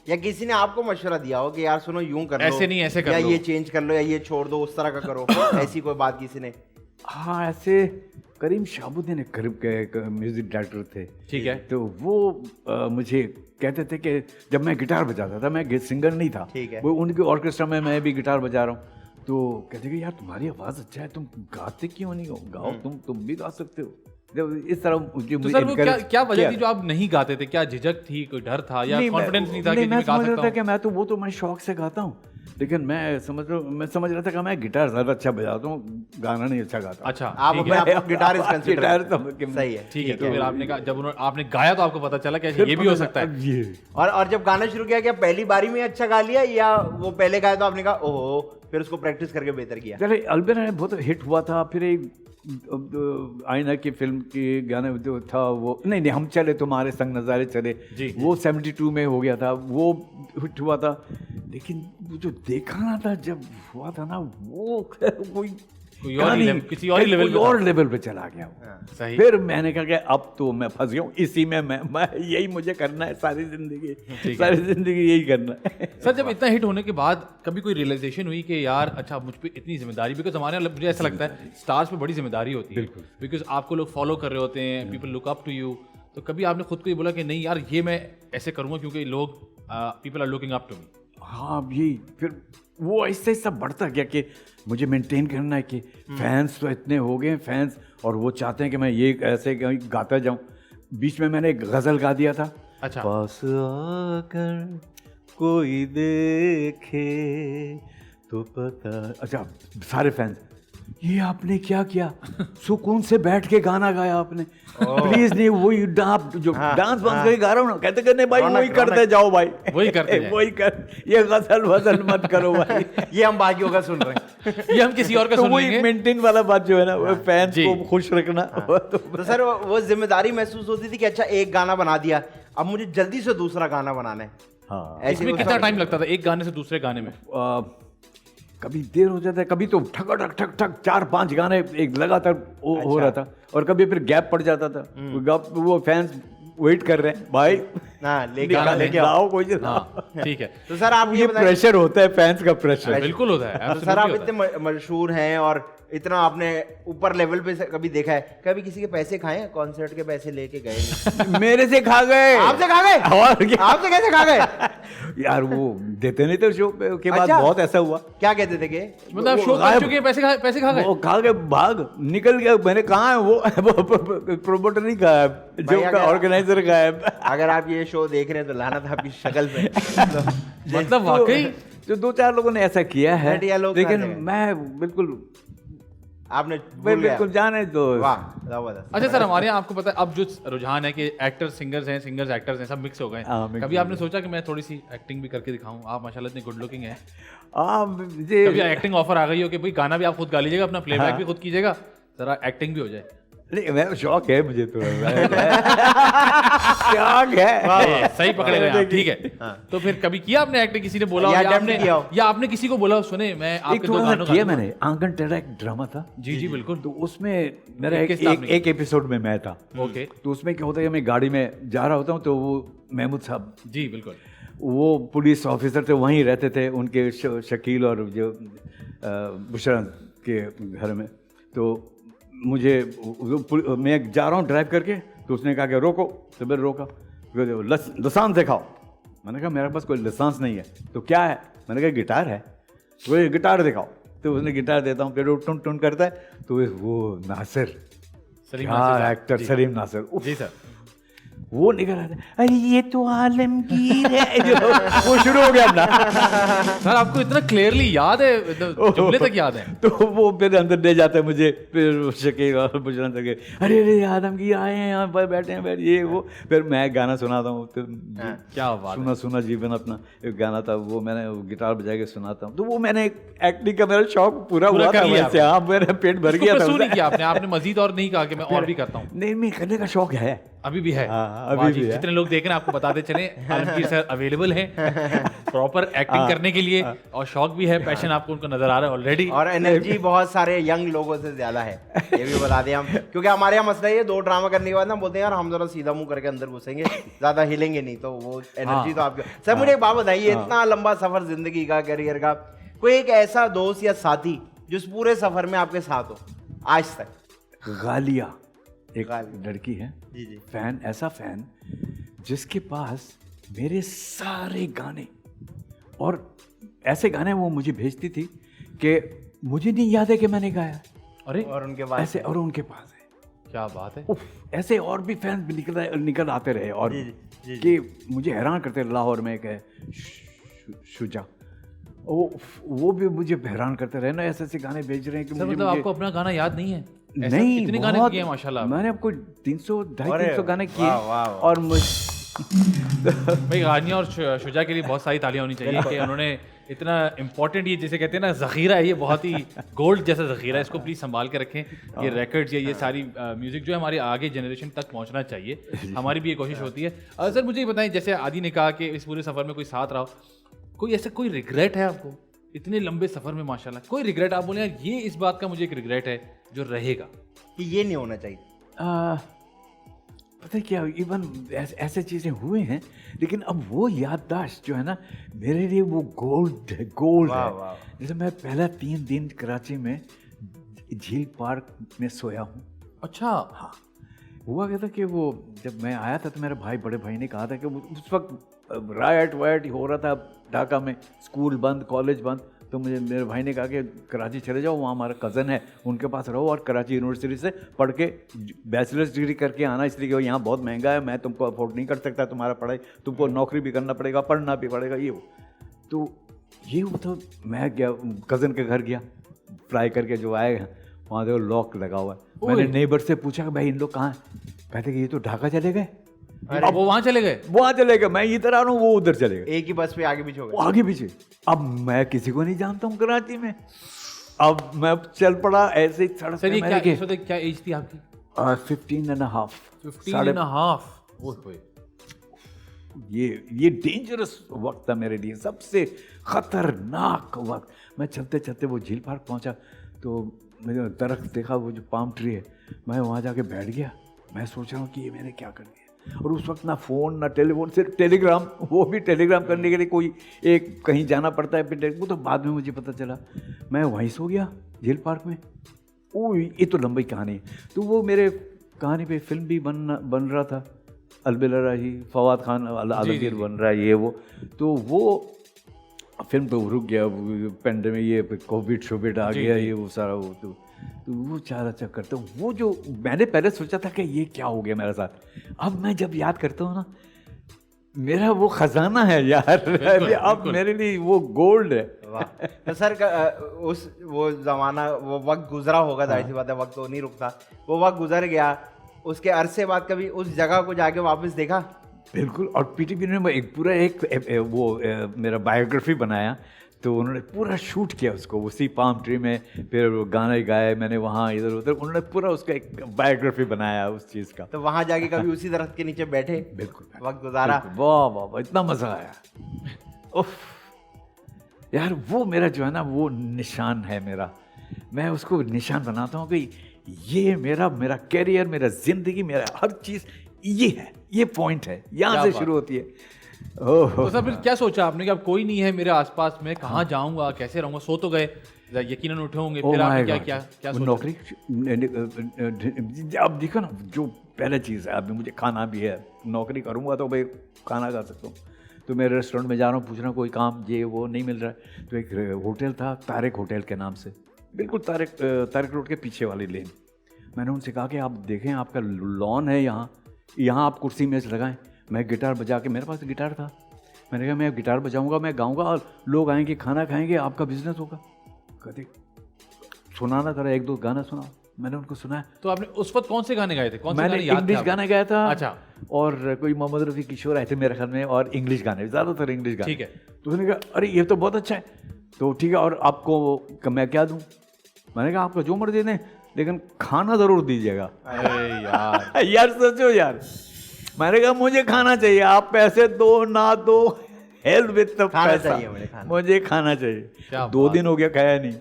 Speaker 4: या किसी ने आपको मशवरा दिया हो कि यार सुनो यूं कर लो,
Speaker 2: ऐसे नहीं ऐसे कर लो,
Speaker 4: या ये चेंज कर लो, या ये छोड़ दो, उस तरह का करो, ऐसी कोई बात किसी ने?
Speaker 5: हाँ, ऐसे करीम शाहबुद्दीन करीब के म्यूजिक डायरेक्टर थे,
Speaker 2: ठीक है,
Speaker 5: तो वो मुझे कहते थे कि जब मैं गिटार बजाता था, मैं सिंगर नहीं था, वो उनके ऑर्केस्ट्रा में मैं भी गिटार बजा रहा हूँ, तो कहते कि यार तुम्हारी आवाज़ अच्छा है, तुम गाते क्यों नहीं हो, गाओ, तुम भी गा सकते हो। जब इस तरह
Speaker 2: तो सर वो क्या वजह थी जो आप नहीं गाते थे? क्या झिझक थी, कोई डर था, या कॉन्फिडेंस नहीं था कि
Speaker 5: मैं समझ रहा था कि मैं शौक से गाता हूँ, लेकिन मैं समझ रहा था कि मैं गिटार ज़्यादा अच्छा बजाता हूँ, गाना नहीं अच्छा गाता।
Speaker 2: अच्छा,
Speaker 4: आप अपने आप को गिटार
Speaker 5: गिटार तो
Speaker 4: सही है,
Speaker 2: ठीक है। तो फिर आपने कहा, जब आपने गाया तो आपको पता चला कि ये भी हो सकता है।
Speaker 4: और जब गाना शुरू किया, क्या पहली बारी में अच्छा गा लिया या वो पहले गाया तो आपने कहा ओहो, फिर उसको प्रैक्टिस करके बेहतर किया?
Speaker 5: चले अलबेला ने बहुत हिट हुआ था, फिर एक आईना की फिल्म के गाने जो था वो नहीं हम चले तुम्हारे संग नज़ारे चले
Speaker 2: जी,
Speaker 5: वो 72 में हो गया था, वो हिट हुआ था। लेकिन वो जो देखा था जब हुआ था ना, वो
Speaker 2: कोई और
Speaker 5: लेवल पे चला गया वो।
Speaker 2: सही।
Speaker 5: फिर मैंने कहा कि अब तो मैं फंस गया हूँ इसी में, मैं यही मुझे करना है सारी जिंदगी यही करना है।
Speaker 2: सर, जब इतना हिट होने के बाद कभी कोई रियलाइजेशन हुई कि यार अच्छा मुझ पे इतनी जिम्मेदारी, बिकॉज हमारे मुझे ऐसा लगता है स्टार्स पे बड़ी जिम्मेदारी होती है, बिकॉज आपको लोग फॉलो कर रहे होते हैं, people look up to you. तो कभी आपने खुद को ये बोला कि नहीं यार ये मैं ऐसे करूँगा क्योंकि लोग people are looking up to me?
Speaker 5: हाँ, यही फिर वो ऐसे सब बढ़ता गया कि मुझे मेंटेन करना है कि फैंस तो इतने हो गए फैंस, और वो चाहते हैं कि मैं ये ऐसे गाता जाऊं। बीच में मैंने एक गज़ल गा दिया था।
Speaker 2: अच्छा।
Speaker 5: पास आकर कोई देखे तो पता, अच्छा सारे फैंस ये आपने क्या किया, सुकून से बैठ के गाना गाया आपने, प्लीज नहीं वही डांस बंद करके गा रहा हूँ ना, कहते कहते भाई वही करते जाओ भाई,
Speaker 2: वही करते
Speaker 5: वही कर, ये गजल वजल मत करो भाई।
Speaker 4: ये हम बाकियों का सुन रहे हैं,
Speaker 2: ये हम किसी और का
Speaker 5: तो
Speaker 2: सुन
Speaker 5: वही
Speaker 2: लेंगे।
Speaker 5: मेंटेन वाला बात जो है ना, वो फैंस को खुश रखना।
Speaker 4: तो सर वो जिम्मेदारी महसूस होती थी कि अच्छा एक गाना बना दिया, अब मुझे जल्दी से दूसरा गाना बनाना है।
Speaker 5: हाँ,
Speaker 2: इसमें कितना टाइम लगता था एक गाने से दूसरे गाने में?
Speaker 5: कभी देर हो जाता है, कभी तो ठक ठक ठक ठक 4-5 गाने एक लगातार हो रहा था, और कभी फिर गैप पड़ जाता था, वो फैंस वेट कर रहे हैं भाई
Speaker 4: लेके आओ
Speaker 5: कोई।
Speaker 2: ठीक है।
Speaker 4: तो सर आप
Speaker 5: ये प्रेशर होता है, फैंस का प्रेशर
Speaker 2: बिल्कुल होता है।
Speaker 4: तो सर आप इतने मशहूर हैं और इतना आपने ऊपर लेवल पे कभी देखा है, कभी किसी के पैसे खाए हैं? कॉन्सर्ट के पैसे लेके गए?
Speaker 5: मेरे से खा गए।
Speaker 4: आपसे खा गए?
Speaker 5: और क्या?
Speaker 4: आपसे कैसे खा गए?
Speaker 5: यार वो देते नहीं थे शो के बाद।
Speaker 4: अच्छा?
Speaker 5: बहुत ऐसा हुआ।
Speaker 4: क्या कहते थे कि
Speaker 2: मतलब शो कर चुके हैं, पैसे खा गए?
Speaker 5: वो खा के भाग निकल गया। मैंने कहा है वो प्रोमोटर नहीं कहा है, जो ऑर्गेनाइजर का है।
Speaker 4: अगर आप ये शो देख रहे हैं तो लानत आपकी शक्ल पे।
Speaker 2: मतलब वाकई
Speaker 5: जो 2-4 लोगों ने ऐसा किया है, लेकिन मैं बिल्कुल
Speaker 4: आपने
Speaker 5: बिल्कुल जाने दो।
Speaker 4: वाह।
Speaker 2: अच्छा सर, हमारे यहाँ आपको पता है अब जो रुझान है कि एक्टर्स सिंगर्स हैं, सिंगर्स एक्टर्स हैं, सब मिक्स हो गए। कभी आपने सोचा कि मैं थोड़ी सी एक्टिंग भी करके दिखाऊं? आप माशाल्लाह इतने गुड लुकिंग हैं। कभी एक्टिंग ऑफर आ गई हो कि भाई गाना भी आप खुद गा लीजिएगा, अपना प्लेबैक भी खुद कीजिएगा, जरा एक्टिंग भी हो जाए?
Speaker 5: नहीं, मैं शौक है मुझे तो शौक है।
Speaker 2: सही पकड़े गए आप, ठीक है। तो फिर कभी किया आपने एक्टिंग? किसी ने बोला या आपने किसी को बोला सुने मैं आपके दो गानों
Speaker 5: किया? मैंने आंगन टेढ़ा एक ड्रामा था।
Speaker 2: जी बिल्कुल।
Speaker 5: तो उसमें मेरा एक एपिसोड में मैं था।
Speaker 2: ओके।
Speaker 5: तो उसमें क्या होता है, मैं गाड़ी में जा रहा होता हूँ तो वो महमूद साहब,
Speaker 2: जी बिल्कुल,
Speaker 5: वो पुलिस ऑफिसर थे, वहीं रहते थे, उनके शकील और जो बुशरा के घर में। तो मुझे मैं जा रहा हूँ ड्राइव करके, तो उसने कहा कि रोको, तो मैंने रोका, लाइसेंस दिखाओ। मैंने कहा मेरे पास कोई लाइसेंस नहीं है। तो क्या है? मैंने कहा गिटार है। वो गिटार दिखाओ। तो उसने गिटार देता हूँ, फिर वो टुन टुन करता है, तो वो नासिर, एक्टर सलीम नासिर,
Speaker 2: जी सर,
Speaker 5: वो निकल आता है, अरे ये तो आलमगीर है, जो वो शुरू हो गया अपना।
Speaker 2: सर आपको इतना क्लियरली याद है, जुमले तक याद है?
Speaker 5: तो वो फिर अंदर ले जाता है मुझे, फिर शकील और बुशरा तक, अरे अरे आलमगीर आए हैं यहाँ पर, बैठे हैं, ये वो। फिर मैं गाना सुनाता हूँ, तो
Speaker 2: क्या बात,
Speaker 5: सुना जीवन अपना एक गाना था, वो मैंने गिटार बजा के सुनाता हूँ। तो वो मैंने एक्टिंग का मेरा शौक पूरा हुआ था वैसे। हाँ, मेरा पेट भर गया था।
Speaker 2: नहीं किया आपने मजीद और नहीं कहा कि मैं और भी करता हूँ?
Speaker 5: नहीं, मैं करने का शौक है,
Speaker 2: अभी भी है।
Speaker 5: अभी भी है।
Speaker 2: जितने लोग देख रहे हैं आपको बताते चले, आलमगीर सर अवेलेबल हैं प्रॉपर एक्टिंग करने के लिए, और शौक भी है, पैशन आपको उनको नजर आ रहा है ऑलरेडी,
Speaker 4: और एनर्जी बहुत सारे यंग लोगों से ज्यादा है, ये भी बता दें हम। क्योंकि हमारे यहाँ मसला ये 2 ड्रामा करने के बाद ना बोलते हैं यार हम जरा सीधा मुंह करके अंदर घुसेंगे, ज्यादा हिलेंगे नहीं, तो वो एनर्जी तो आपकी। सर मुझे एक बात बताइए, इतना लंबा सफर जिंदगी का, करियर का, कोई एक ऐसा दोस्त या साथी जो इस पूरे सफर में आपके साथ हो आज तक?
Speaker 5: गालिया एक लड़की है,
Speaker 4: जी,
Speaker 5: फैन, ऐसा फैन जिसके पास मेरे सारे गाने, और ऐसे गाने वो मुझे भेजती थी कि मुझे नहीं याद है कि मैंने गाया।
Speaker 2: अरे,
Speaker 4: और उनके पास
Speaker 5: ऐसे, और उनके पास है।
Speaker 2: क्या बात है।
Speaker 5: ऐसे और भी फैन निकल आते रहे, और कि मुझे हैरान करते। लाहौर में एक है शुजा, वो भी मुझे हैरान करते रहे ना, ऐसे ऐसे गाने भेज रहे हैं कि
Speaker 2: सर
Speaker 5: मुझे
Speaker 2: मतलब आपको अपना गाना याद नहीं है?
Speaker 5: नहीं,
Speaker 2: कितने गाने किए हैं माशाल्लाह?
Speaker 5: मैंने आपको 250 गाने किए और
Speaker 2: भाई गानिया और शुजा के लिए बहुत सारी तालियां होनी चाहिए कि उन्होंने इतना इम्पोर्टेंट, ये जिसे कहते हैं ना ज़ख़ीरा है, ये बहुत ही गोल्ड जैसा ज़ख़ीरा है, इसको प्लीज़ संभाल के रखें। ये रिकॉर्ड्स या ये सारी म्यूज़िक जो है हमारे आगे जनरेशन तक पहुंचना चाहिए, हमारी भी ये कोशिश होती है। सर मुझे ये बताएं, जैसे आदि ने कहा कि इस पूरे सफ़र में कोई साथ रहा हो, कोई ऐसा कोई रिग्रेट है आपको इतने लंबे सफ़र में? माशाल्लाह कोई रिग्रेट आप बोले यार ये इस बात का मुझे एक रिग्रेट है जो रहेगा
Speaker 4: कि ये नहीं होना चाहिए?
Speaker 5: पता है क्या, इवन ऐसे चीज़ें हुए हैं, लेकिन अब वो याददाश्त जो है ना मेरे लिए वो गोल्ड है, गोल्ड है। जैसे मैं पहला 3 दिन कराची में झील पार्क में सोया हूँ।
Speaker 2: अच्छा।
Speaker 5: हाँ, हुआ क्या था कि वो जब मैं आया था तो मेरे बड़े भाई ने कहा था कि उस वक्त रायट वायट हो रहा था ढाका में, स्कूल बंद, कॉलेज बंद, तो मेरे भाई ने कहा कि कराची चले जाओ, वहाँ हमारा कज़न है उनके पास रहो और कराची यूनिवर्सिटी से पढ़ के बैचलर्स डिग्री करके आना, इसलिए कि यहाँ बहुत महंगा है, मैं तुमको अफोर्ड नहीं कर सकता तुम्हारा पढ़ाई, तुमको नौकरी भी करना पड़ेगा, पढ़ना भी पड़ेगा। तो मैं गया, कज़न के घर गया, फ्राई करके जो आए वहाँ देखो लॉक लगा हुआ है। मैंने नेबर से पूछा कि भाई इन लोग कहाँ हैं? कहते कि ये तो ढाका चले गए।
Speaker 2: अब वो वहाँ चले गए? मैं इधर आ रहा हूँ, वो उधर चले गए,
Speaker 4: एक ही बस पे आगे पीछे हो गए।
Speaker 5: आगे पीछे। अब मैं किसी को नहीं जानता हूँ कराची में, अब मैं चल पड़ा ऐसे सड़क पे।
Speaker 2: क्या एज थी आपकी?
Speaker 5: 15.5।
Speaker 2: 15.5।
Speaker 5: ये डेंजरस वक्त था मेरे लिए, सबसे खतरनाक वक्त। मैं चलते चलते वो झील पार्क पहुंचा तो मैंने दरख्त देखा, वो जो पाम ट्री है, मैं वहाँ जाके बैठ गया। मैं सोच रहा हूँ कि ये मैंने क्या कर दिया। और उस वक्त ना फ़ोन ना टेलीफोन, सिर्फ टेलीग्राम, वो भी टेलीग्राम करने के लिए कोई एक कहीं जाना पड़ता है, फिर वो तो बाद में मुझे पता चला। मैं वहीं सो गया झील पार्क में। ओ ये तो लंबी कहानी है। तो वो मेरे कहानी पे फिल्म भी बन रहा था, अलबेला राही, फवाद खान आलमगीर बन रहा है, ये वो। तो वो फिल्म तो रुक गया, पेंडेमिक, ये कोविड शोविड आ गया, ये वो सारा वो। तो वो चारा चक्कर, तो वो जो मैंने पहले सोचा था कि ये क्या हो गया मेरे साथ, अब मैं जब याद करता हूँ ना, मेरा वो खजाना है यार। अब मेरे लिए वो गोल्ड है।
Speaker 4: तो सर वो ज़माना, वो वक्त गुजरा होगा, जाहिर सी बात है, वक्त तो नहीं रुकता। वो वक्त गुजर गया, उसके अरसे बाद कभी उस जगह को जाके वापस देखा?
Speaker 5: बिल्कुल। और पीटीपी ने मेरा बायोग्राफी बनाया, तो उन्होंने पूरा शूट किया उसको उसी पाम ट्री में, फिर गाने गाए मैंने वहाँ इधर उधर, उन्होंने पूरा उसका एक बायोग्राफी बनाया उस चीज़ का।
Speaker 4: तो वहाँ जाके कभी उसी दरख्त के नीचे बैठे?
Speaker 5: बिल्कुल,
Speaker 4: वक्त गुजारा?
Speaker 5: वाह वाह वाह, इतना मज़ा आया। उफ यार, वो मेरा जो है ना वो निशान है मेरा, मैं उसको निशान बनाता हूँ कि ये मेरा कैरियर, मेरा ज़िंदगी, मेरा हर चीज़ ये है, ये पॉइंट है, यहाँ से शुरू होती है।
Speaker 2: तो सर फिर क्या सोचा आपने कि अब कोई नहीं है मेरे आसपास, मैं कहाँ जाऊँगा, कैसे रहूँगा? सो तो गए, यकीनन उठे होंगे, फिर आपने क्या सोचा?
Speaker 5: नौकरी। अब देखो ना, जो पहला चीज़ है, अब मुझे खाना भी है, नौकरी करूँगा तो भाई खाना खा सकता हूँ। तो मैं रेस्टोरेंट में जा रहा हूँ, पूछ रहा हूँ कोई काम ये वो नहीं मिल रहा है। तो एक होटल था तारिक होटल के नाम से, बिल्कुल तारिक रोड के पीछे वाली लेन। मैंने उनसे कहा कि आप देखें, आपका लॉन है यहाँ आप कुर्सी मेज लगाएं, मैं गिटार बजा के, मेरे पास गिटार था, मैंने कहा मैं गिटार बजाऊंगा, मैं गाऊंगा और लोग आएंगे, खाना खाएंगे, आपका बिजनेस होगा। कहते सुनाना था, 1-2 गाना सुनाओ। मैंने उनको सुनाया।
Speaker 2: तो आपने उस वक्त कौन से गाने गाए थे?
Speaker 5: मैंने इंग्लिश गाने गाया था।
Speaker 2: अच्छा।
Speaker 5: और कोई मोहम्मद रफ़ी किशोर आए थे मेरे ख्याल में, और इंग्लिश गाने, ज़्यादातर इंग्लिश गाने।
Speaker 2: ठीक है।
Speaker 5: तो उसने कहा अरे ये तो बहुत अच्छा है, तो ठीक है, और आपको मैं क्या दूँ? मैंने कहा आपका जो मर्जी दें, लेकिन खाना ज़रूर दीजिएगा।
Speaker 2: अरे यार
Speaker 5: यार सोचो यार, मैंने कहा मुझे खाना चाहिए, आप पैसे दो ना दो, हेल्प विद द पैसा, मुझे खाना चाहिए। 2 दिन हो गया खाया नहीं,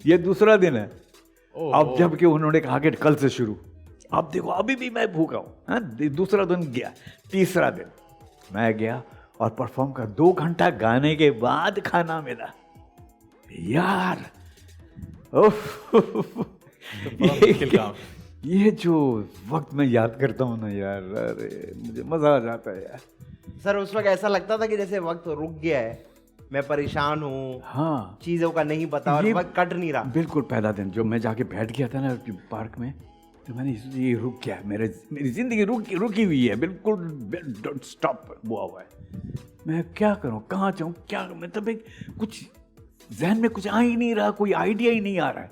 Speaker 5: ये दूसरा दिन है। अब जबकि उन्होंने कहा कि कल से शुरू, अब देखो अभी भी मैं भूखा हूँ। दूसरा दिन गया, तीसरा दिन मैं गया और परफॉर्म कर 2 घंटा गाने के बाद खाना मिला यार। ये जो वक्त मैं याद करता हूँ ना यार, अरे मुझे मज़ा आ जाता है यार।
Speaker 4: सर उस वक्त ऐसा लगता था कि जैसे वक्त रुक गया है, मैं परेशान हूँ,
Speaker 5: हाँ,
Speaker 4: चीज़ों का नहीं पता और वक्त कट नहीं रहा।
Speaker 5: बिल्कुल। पहला दिन जो मैं जाके बैठ गया था ना पार्क में, तो मैंने ये रुक गया, मेरी ज़िंदगी रुकी हुई है, बिल्कुल स्टॉप हुआ है। मैं क्या करूँ, कहाँ जाऊँ, क्या मतलब कुछ जहन में कुछ आ ही नहीं रहा, कोई आइडिया ही नहीं आ रहा है।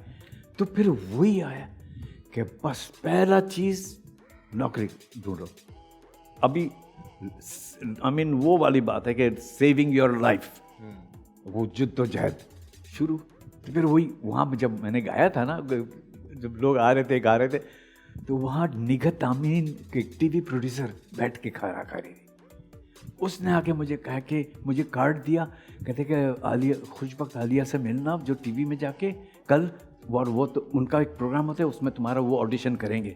Speaker 5: तो फिर वही आया कि बस पहला चीज़ नौकरी ढूंढो। अभी वो वाली बात है कि सेविंग योर लाइफ, वो जद्दोजहद शुरू। तो फिर वही वहाँ पे जब मैंने गाया था ना, जब लोग आ रहे थे गा रहे थे, तो वहाँ निगत आमीन के टीवी प्रोड्यूसर बैठ के खाना खा रही थी। उसने आके मुझे कहा कि मुझे कार्ड दिया, कहते कि आलिया, खुशबख्त आलिया से मिलना जो टीवी में जाके कल, और वो तो उनका एक प्रोग्राम होता है, उसमें तुम्हारा वो ऑडिशन करेंगे,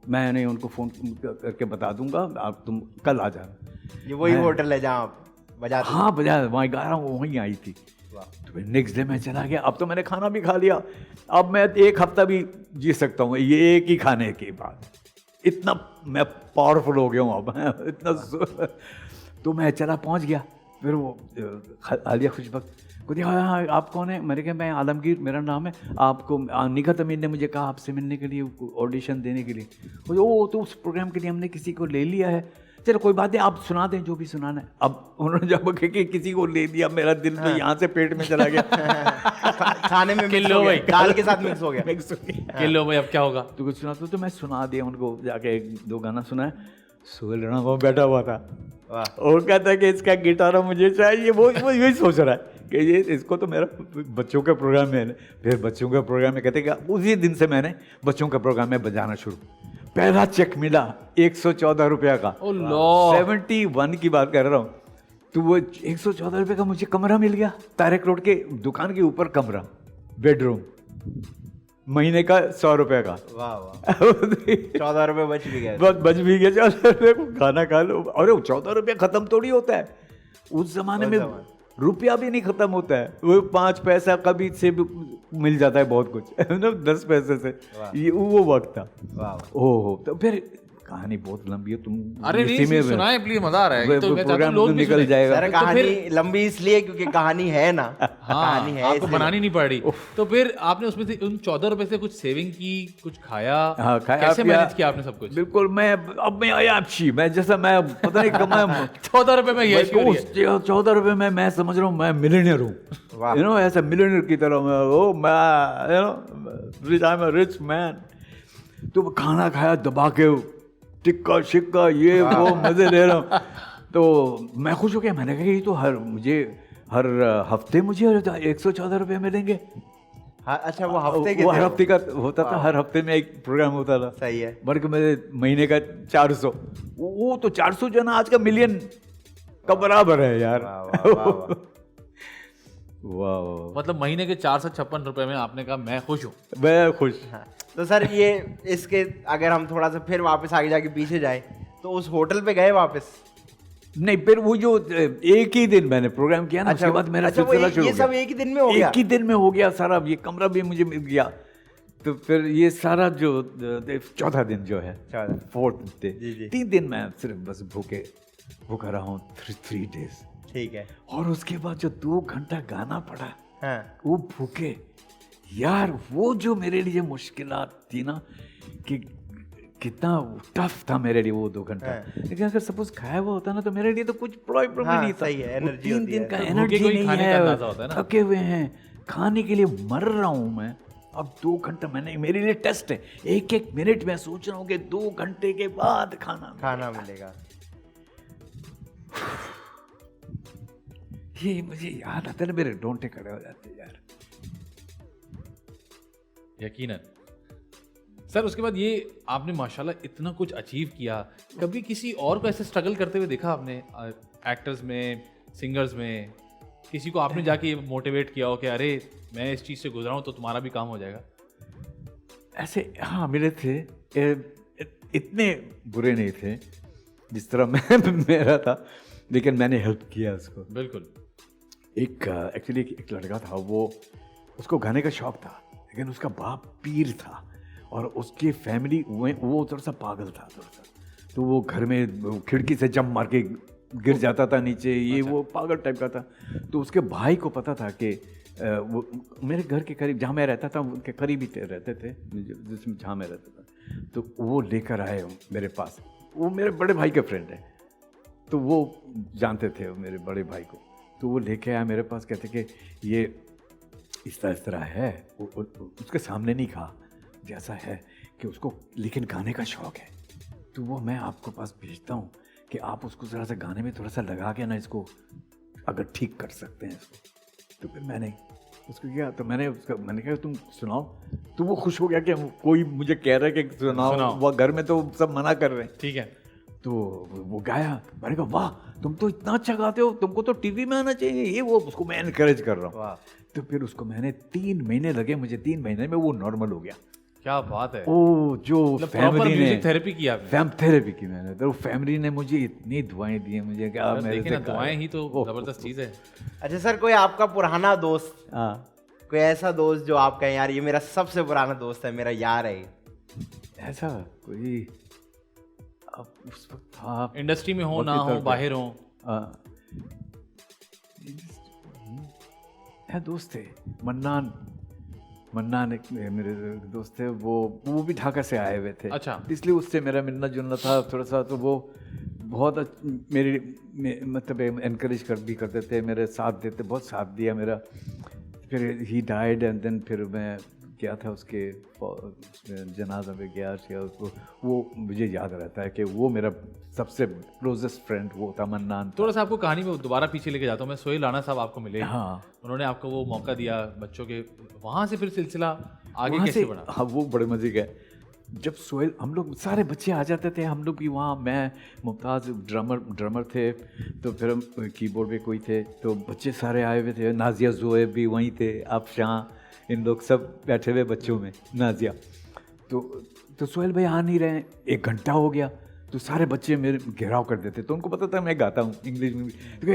Speaker 5: मैंने उनको फ़ोन करके बता दूंगा, आप तुम कल आ जाना।
Speaker 4: ये वही होटल है जहाँ आप बजा?
Speaker 5: हाँ बजा, वहाँ 11 वहीं आई थी। तो फिर नेक्स्ट डे मैं चला गया। अब तो मैंने खाना भी खा लिया, अब मैं 1 हफ्ता भी जी सकता हूँ ये एक ही खाने के बाद। इतना मैं पावरफुल हो गया हूँ अब इतना। तो मैं चला पहुँच गया। फिर वो आलिया खुशबख्त को देखा, हाँ आप कौन है? मैंने कहा मैं आलमगीर मेरा नाम है, आपको निगत अमीन ने मुझे कहा आपसे मिलने के लिए, ऑडिशन देने के लिए। ओ तो उस प्रोग्राम के लिए हमने किसी को ले लिया है, चलो कोई बात नहीं, आप सुना दें जो भी सुनाना है। अब उन्होंने जब कि किसी को ले दिया, मेरा दिल तो यहाँ से पेट में चला गया।
Speaker 4: खाने में मिक्स हो गया, दाल के साथ मिक्स हो गया।
Speaker 2: किलो भाई अब क्या होगा?
Speaker 5: तो कुछ सुना तो मैं सुना दिया उनको, जाके 1-2 गाना सुनाया। सोहेल राणा वो बैठा हुआ था, वो कहता है कि इसका गिटार मुझे चाहिए। वो यही सोच रहा है कि ये इसको तो मेरा बच्चों के प्रोग्राम में है। फिर बच्चों के प्रोग्राम में कहते कि उसी दिन से मैंने बच्चों के प्रोग्राम में बजाना शुरू। पहला चेक मिला 114 रुपया का, 71 की बात कर रहा हूँ। तो वो 114 रुपये का मुझे कमरा मिल गया, तारक रोड के दुकान के ऊपर कमरा, बेडरूम, महीने का 100 रुपये का।
Speaker 4: वाह वाह 14 रुपये बच भी गए।
Speaker 5: बच भी गया, 14 रुपये खाना खा लो। अरे 14 रुपये खत्म थोड़ी होता है उस जमाने में, रुपया भी नहीं खत्म होता है, वो 5 पैसा कभी से भी मिल जाता है बहुत कुछ 10 पैसे से। ये वो वक्त था। ओहो, तो फिर कहानी बहुत लंबी है, तुम
Speaker 2: अरे नहीं सुनाए प्लीज, मजा आ रहा है। तो
Speaker 5: प्रोग्राम तो निकल जाएगा।
Speaker 4: सर कहानी लंबी इसलिए क्योंकि कहानी है ना। कहानी है,
Speaker 2: आपको बनानी नहीं पड़ रही। तो फिर आपने उसमें से उन 14 रुपए से कुछ सेविंग की, कुछ खाया?
Speaker 5: हाँ, खाया,
Speaker 2: कैसे मैनेज किया आपने सब कुछ?
Speaker 5: बिल्कुल, मैं आया अच्छी, मैं जैसा मैं पता नहीं कमा
Speaker 2: 14 रुपए में ये
Speaker 5: 14 रुपए में मैं समझ रहा हूँ मैं मिलियनियर हूँ, ऐसा मिलियनियर की तरह मैं रिच मैन। तो खाना खाया दबा के, टिक्का शिक्का ये वो मजे ले रहा हूँ। तो मैं खुश हो गया, मैंने कहा ये तो हर हफ्ते मुझे 114 रुपये मिलेंगे।
Speaker 4: हाँ, अच्छा वो हफ्ते के,
Speaker 5: वो हर हफ्ते का होता था, हर हफ्ते में एक प्रोग्राम होता था।
Speaker 4: सही है।
Speaker 5: बल्कि मेरे महीने का 400, वो तो 400 जो ना आज का मिलियन का बराबर है यार।
Speaker 2: वाह, मतलब महीने के 456 रुपए में आपने कहा मैं खुश हूँ।
Speaker 5: मैं खुश।
Speaker 4: हाँ। तो सर ये इसके अगर हम थोड़ा सा फिर वापस आगे जाके पीछे जाए, तो उस होटल पे गए वापस?
Speaker 5: नहीं, फिर वो जो एक ही दिन मैंने प्रोग्राम किया ना, उसके बाद मेरा सिलसिला शुरू हो गया।
Speaker 4: ये सब एक ही दिन में हो गया?
Speaker 5: एक ही दिन में हो गया सारा। ये कमरा भी मुझे मिल गया। तो फिर ये सारा जो 14 दिन जो है, 4th डे, 3 दिन मैं सिर्फ बस भूखा रहा हूँ, 3 डेज।
Speaker 4: ठीक है।
Speaker 5: और उसके बाद जो 2 घंटा गाना पड़ा,
Speaker 4: हाँ।
Speaker 5: वो भूखे यार, वो जो मेरे लिए मुश्किलात थी ना, कि कितना टफ था मेरे लिए वो 2 घंटा। लेकिन अगर सपोज खाया हुआ होता ना, तो मेरे लिए तो कुछ प्रॉब्लम नहीं था।
Speaker 4: सही है, एनर्जी
Speaker 5: 3 दिन का एनर्जी नहीं है, थके हुए हैं, खाने के लिए मर रहा हूँ मैं। अब 2 घंटा मैंने, मेरे लिए टेस्ट है, 1-1 मिनट में सोच रहा हूँ कि 2 घंटे के बाद खाना मिलेगा। ये मुझे याद आता है ना, मेरे रोंगटे खड़े हो जाते यार।
Speaker 2: यकीनन सर। उसके बाद ये आपने माशाल्लाह इतना कुछ अचीव किया, कभी किसी और को ऐसे स्ट्रगल करते हुए देखा आपने? एक्टर्स में, सिंगर्स में, किसी को आपने जाके मोटिवेट किया हो कि अरे मैं इस चीज़ से गुजरा हूँ तो तुम्हारा भी काम हो जाएगा?
Speaker 5: ऐसे हाँ मिले थे, इतने बुरे नहीं थे जिस तरह मैं मेरा था, लेकिन मैंने हेल्प किया उसको।
Speaker 2: बिल्कुल।
Speaker 5: एक्चुअली एक लड़का था, वो उसको गाने का शौक था, लेकिन उसका बाप पीर था और उसकी फैमिली वो थोड़ा सा पागल था थोड़ा सा। तो वो घर में खिड़की से जंप मार के गिर जाता था नीचे, ये वो पागल टाइप का था। तो उसके भाई को पता था कि वो मेरे घर के करीब जहाँ मैं रहता था, उनके करीब ही रहते थे, जिसमें जहाँ मैं रहता था। तो वो लेकर आए मेरे पास, वो मेरे बड़े भाई के फ्रेंड है, तो वो जानते थे मेरे बड़े भाई को। तो वो लेके आया मेरे पास, कहते कि ये इस तरह है, उसके सामने नहीं कहा, जैसा है कि उसको लेकिन गाने का शौक है, तो वो मैं आपको पास भेजता हूँ कि आप उसको ज़रा सा गाने में थोड़ा सा लगा के ना इसको अगर ठीक कर सकते हैं इसको। तो फिर मैंने उसको किया, तो मैंने कहा तुम सुनाओ, तो वो खुश हो गया कि कोई मुझे कह रहा है कि सुनाओ। वो घर में तो सब मना कर रहे हैं।
Speaker 2: ठीक है,
Speaker 5: तो वो गाया, मैंने कहा वाह तुम तो इतना अच्छा गाते हो, तुमको तो टीवी में आना चाहिए, ये वो, उसको मैं इनकरेज कर रहा हूँ। तो फिर उसको मैंने 3 महीने लगे, मुझे 3 महीने में वो नॉर्मल हो गया।
Speaker 2: क्या बात है।
Speaker 5: ओ जो फैमिली ने
Speaker 2: थेरेपी किया,
Speaker 5: थेरेपी की मैंने, तो फैमिली ने मुझे इतनी दुआएं दी हैं मुझे, क्या
Speaker 2: देखिए ना, दुआएं ही तो जबरदस्त चीज है।
Speaker 4: अच्छा सर, कोई आपका पुराना दोस्त, कोई ऐसा दोस्त जो आप कहें यार ये मेरा सबसे पुराना दोस्त है, मेरा यार है,
Speaker 5: ऐसा कोई अब उस वक्त था,
Speaker 2: इंडस्ट्री में हो ना हो, बाहर हो,
Speaker 5: दोस्त थे मन्नान एक मेरे दोस्त थे, वो भी ढाका से आए हुए थे।
Speaker 2: अच्छा,
Speaker 5: इसलिए उससे मेरा मिलना जुलना था थोड़ा सा, तो वो बहुत मतलब एनकरेज भी करते थे, मेरे साथ देते, बहुत साथ दिया मेरा। फिर ही डाइड एंड देन फिर मैं गया था उसके जनाजा में गया, उसको वो मुझे याद रहता है कि वो मेरा सबसे क्लोजेस्ट फ्रेंड वो था मन्नान।
Speaker 2: थोड़ा सा आपको कहानी में दोबारा पीछे लेके जाता हूँ मैं। सोहेल राणा साहब आपको मिले,
Speaker 5: हाँ,
Speaker 2: उन्होंने आपको वो मौका दिया बच्चों के, वहाँ से फिर सिलसिला आगे कैसे बढ़ा?
Speaker 5: हाँ, वो बड़े मजे का। जब सोहेल, हम लोग सारे बच्चे आ जाते थे, हम लोग भी वहाँ, मैं मुमताज़ ड्रमर थे, तो फिर हम कीबोर्ड पे कोई थे, तो बच्चे सारे आए हुए थे, नाजिया ज़ोएब भी वहीं थे, शाह, इन लोग सब बैठे हुए बच्चों में, नाजिया। तो सोहेल भाई आ नहीं रहे हैं, 1 घंटा हो गया, तो सारे बच्चे मेरे घेराव कर देते, तो उनको पता था मैं गाता हूँ इंग्लिश में भी,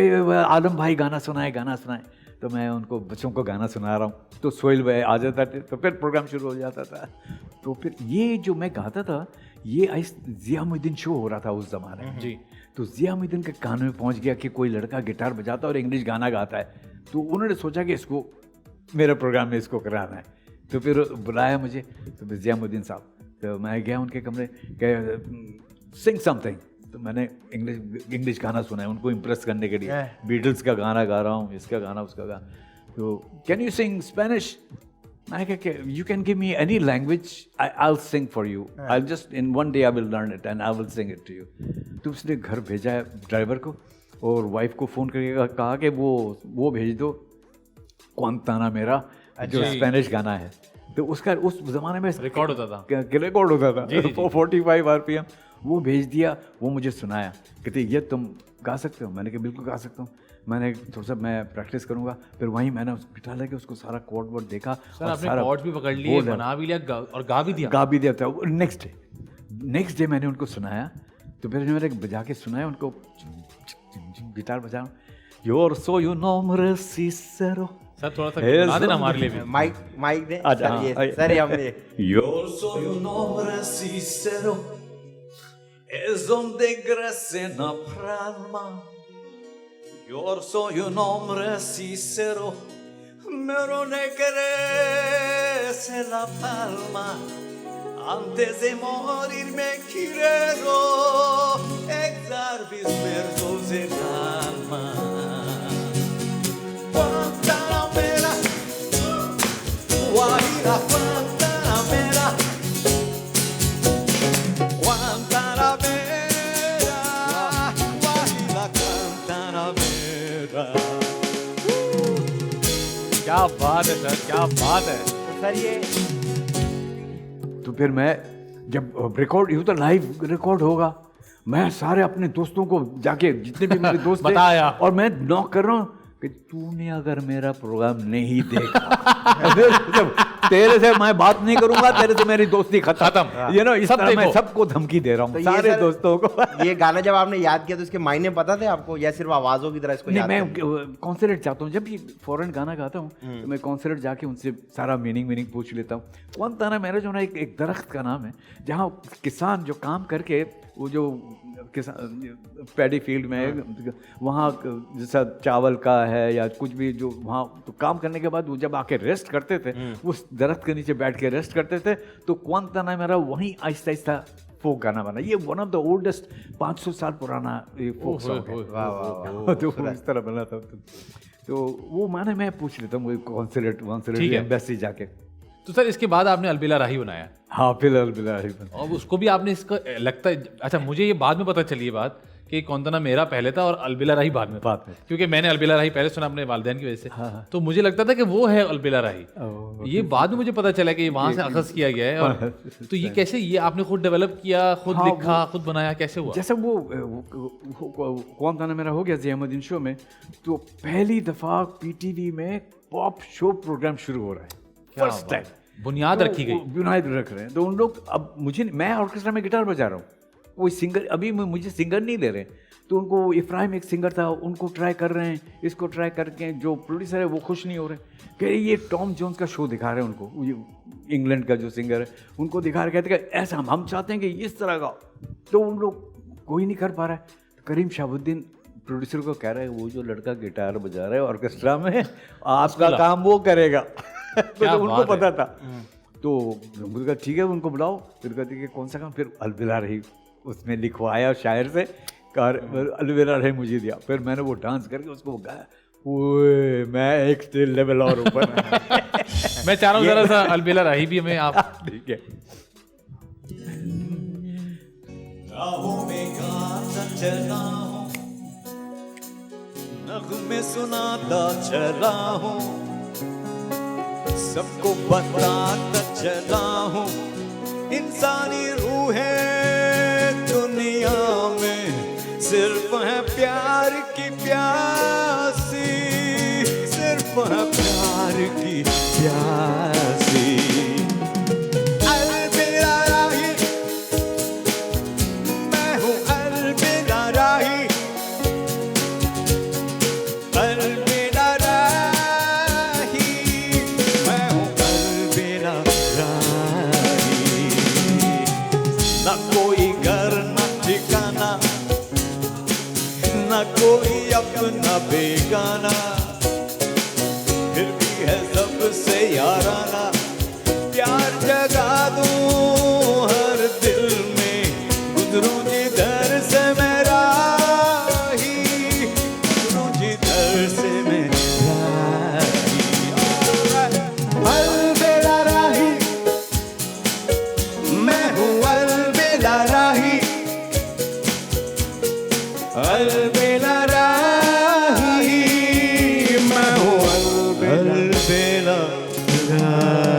Speaker 5: तो आलम भाई गाना सुनाए, तो मैं उनको बच्चों को गाना सुना रहा हूँ, तो सोहेल भाई आ जाता था, तो फिर प्रोग्राम शुरू हो जाता था। तो फिर ये जो मैं गाता था, ये ज़िया मुद्दीन शो हो रहा था उस ज़माने में जी। तो ज़िया मुद्दीन के कान में पहुँच गया कि कोई लड़का गिटार बजाता और इंग्लिश गाना गाता है, तो उन्होंने सोचा कि इसको मेरे प्रोग्राम में इसको कराना है। तो फिर बुलाया मुझे, तो ज़िया मुद्दीन साहब, तो मैं गया उनके कमरे, कह सिंग समथिंग, तो मैंने इंग्लिश गाना सुना है उनको इम्प्रेस करने के लिए, बीटल्स का गाना गा रहा हूँ, इसका गाना, उसका गाना। तो कैन यू सिंग स्पेनिश? मैं कहा you can give me any language, I will sing for you, I just in 1 day I will learn it and I will sing it to you. तो उसने घर भेजा है ड्राइवर को, और वाइफ को फ़ोन करके कहा कि वो भेज दो क्वांताना मेरा, जो स्पेनिश गाना है। तो उसका उस ज़माने में
Speaker 2: रिकॉर्ड होता था,
Speaker 5: 45 RPM, वो भेज दिया, वो मुझे सुनाया, कहते ये तुम गा सकते हो? मैंने कहा बिल्कुल गा सकता हूँ, मैंने थोड़ा सा मैं प्रैक्टिस करूँगा। फिर वहीं मैंने बिठा लेके उसको सारा कोड वर्ड देखा,
Speaker 2: सर आपने कॉर्ड्स भी पकड़ लिए, बना भी लिया और गा भी दिया
Speaker 5: था। नेक्स्ट डे मैंने उनको सुनाया, तो फिर मैंने बजा के सुनाया उनको, गिटार बजा, योर सो यू नोमरे सिसेरो।
Speaker 2: सर थोड़ा सा बना देना हमारे लिए भी,
Speaker 4: माइक दे सर, ये हमने
Speaker 5: Yo soy un hombre sincero, es donde crece la palma. Yo soy un hombre sincero, pero no crece la palma. Antes de morir me quiero exar mis versos en alma. Guantanamera, Guajira, Guantanamera, Guantanamera, Guajira, Guantanamera.
Speaker 2: क्या बात है सर, क्या बात है
Speaker 4: सर। ये
Speaker 5: तो फिर मैं जब रिकॉर्ड, ये तो लाइव रिकॉर्ड होगा, मैं सारे अपने दोस्तों को जाके, जितने भी मेरे दोस्त
Speaker 2: बताया,
Speaker 5: और मैं नॉक कर रहा हूँ कि तूने अगर मेरा प्रोग्राम नहीं देखा तेरे से मैं बात नहीं करूंगा, तेरे से मेरी दोस्ती खत्म। ये नो, इस तरह मैं सबको धमकी दे रहा हूँ,
Speaker 4: तो
Speaker 5: सारे दोस्तों को।
Speaker 4: ये गाना जब आपने याद किया तो इसके मायने पता थे आपको, या सिर्फ आवाजों की तरह इसको याद?
Speaker 5: मैं कॉन्सर्ट जाता हूँ, जब भी फॉरेन गाना गाता हूँ तो मैं कॉन्सर्ट जाके उनसे सारा मीनिंग पूछ लेता हूँ। क्वांतानामेरा जो ना एक दरख्त का नाम है, जहाँ किसान जो काम करके, वो जो किसान पैडी फील्ड में, वहाँ जैसा चावल का है या कुछ भी, जो वहाँ तो काम करने के बाद वो जब आके रेस्ट करते थे, उस दरख्त के नीचे बैठ के रेस्ट करते थे, तो क्वांतानामेरा वहीं आहिस्ता आहिस्ता फोक गाना बना। ये वन ऑफ द ओल्डेस्ट 500 साल पुराना फोक सॉन्ग है। तो इस तरह बना था। तो वो माने मैं पूछ लेता हूँ कॉन्सुलेट एम्बेसी जाके।
Speaker 2: तो सर इसके बाद आपने अलबिला राही बनाया।
Speaker 5: हाँ फिर अलबिला राही बनाया।
Speaker 2: और उसको भी आपने इसका लगता है, अच्छा मुझे ये बाद में पता चली ये बात कि कौंतना मेरा पहले था और अलबिला राही बाद में, क्योंकि मैंने अलबिला राही पहले सुना अपने वालिदैन की वजह से। हाँ। तो मुझे लगता था कि वो है अलबिला राही, ये बाद में मुझे पता चला कि वहां से अखज़ किया गया है। और तो ये कैसे, ये आपने खुद डेवलप किया, खुद लिखा, खुद बनाया, कैसे हुआ?
Speaker 5: जैसे वो कौंतना मेरा हो गया ज़ियामुद्दीन शो में, तो पहली दफ़ा पीटीवी में पॉप शो प्रोग्राम शुरू हो रहा है, फर्स्ट टाइम
Speaker 2: बुनियाद रखी गई,
Speaker 5: बुनियाद रख रहे हैं। तो उन लोग, अब मुझे, मैं ऑर्केस्ट्रा में गिटार बजा रहा हूँ, वो सिंगर, अभी मुझे सिंगर नहीं ले रहे, तो उनको इफ्राहिम एक सिंगर था, उनको ट्राई कर रहे हैं, इसको ट्राई करके जो प्रोड्यूसर है वो खुश नहीं हो रहे, कह रहे ये टॉम जोन्स का शो दिखा रहे हैं उनको, इंग्लैंड का जो सिंगर है उनको दिखा रहे, कहते हैं ऐसा हम चाहते हैं कि इस तरह का, तो उन लोग कोई नहीं कर पा रहा है। तो करीम शाहबुद्दीन प्रोड्यूसर को कह रहा है वो जो लड़का गिटार बजा रहा है ऑर्केस्ट्रा में, आपका काम वो करेगा। तो उनको पता था, तो उन्होंने कहा ठीक है उनको बुलाओ। फिर कहते कि कौन सा काम, फिर अलबिला रही उसमें लिखवाया शायर से, अलबिला रही मुझे दिया, फिर मैंने वो डांस करके उसको गाया, ओए मैं एक लेवल और ऊपर।
Speaker 2: मैं चाह रहा हूँ जरा सा अलबिला रही भी हमें आप।
Speaker 5: ठीक है।
Speaker 6: राहों में गाता चला हूँ, नग़्मे सुनाता चला हूँ, सबको बताता चला हूँ, इंसानी रूह है दुनिया में सिर्फ है प्यार की प्यासी, सिर्फ है प्यार की प्यासी। अलबिला राही, मैं हूँ अलबिला राही, अलबिला राही, मैं हूँ अलबिला राही। न कोई घर न ठिकाना, न कोई अपना बेगाना, फिर भी है सबसे याराना, प्यार जगा दूं हर दिल में, गुजरूं जिधर से मैं राही, गुजरूं जिधर से मैं राही। अलबिला राही, मैं हूँ अलबिला राही, अलबिला राही, मैं हूँ अलबिला राही।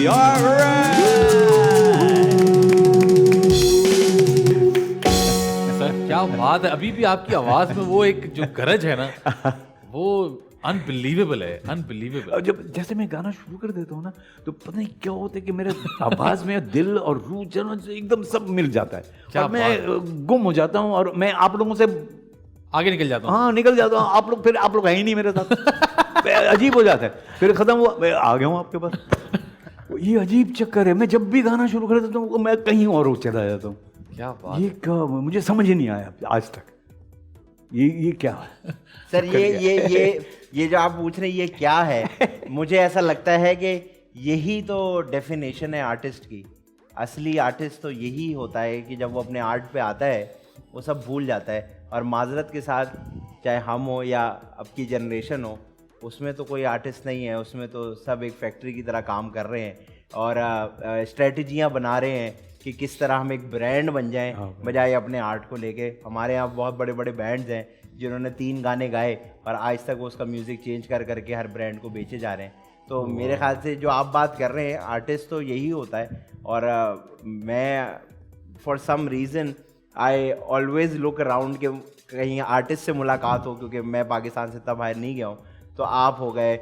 Speaker 6: ऑलराइट।
Speaker 2: सर क्या बात है, अभी भी आपकी आवाज में वो एक जो गरज है ना, वो अनबिलीवेबल है, अनबिलीवेबल।
Speaker 5: जब जैसे मैं गाना शुरू कर देता हूँ ना, तो पता नहीं क्या होता है कि मेरे आवाज में दिल और रूह जन से एकदम सब मिल जाता है, और मैं गुम हो जाता हूँ, और मैं आप लोगों से
Speaker 2: आगे निकल जाता हूँ।
Speaker 5: हाँ निकल जाता हूँ, आप लोग, फिर आप लोग है ही नहीं मेरे साथ। अजीब हो जाता है, फिर खत्म हुआ, मैं आ गया हूँ आपके पास। ये अजीब चक्कर है, मैं जब भी गाना शुरू कर देता हूँ मैं कहीं और चला जाता हूँ।
Speaker 2: क्या बात,
Speaker 5: ये क्या, मुझे समझ ही नहीं आया आज तक, ये क्या है
Speaker 4: सर? ये जो आप पूछ रहे हैं ये क्या है, मुझे ऐसा लगता है कि यही तो डेफिनेशन है आर्टिस्ट की। असली आर्टिस्ट तो यही होता है कि जब वो अपने आर्ट पे आता है वो सब भूल जाता है। और माजरत के साथ, चाहे हम हो या अब की जनरेशन हो, उसमें तो कोई आर्टिस्ट नहीं है, उसमें तो सब एक फैक्ट्री की तरह काम कर रहे हैं और स्ट्रेटजियाँ बना रहे हैं कि किस तरह हम एक ब्रांड बन जाएं, बजाय अपने आर्ट को लेके। हमारे यहाँ बहुत बड़े बड़े बैंड्स हैं जिन्होंने 3 गाने गाए और आज तक वो उसका म्यूज़िक चेंज कर करके हर ब्रांड को बेचे जा रहे हैं। तो मेरे ख्याल से जो आप बात कर रहे हैं, आर्टिस्ट तो यही होता है। और मैं for some reason I always look around कि कहीं आर्टिस्ट से मुलाकात हो, क्योंकि मैं पाकिस्तान से तब बाहर नहीं गया हूँ। तो आप हो गए,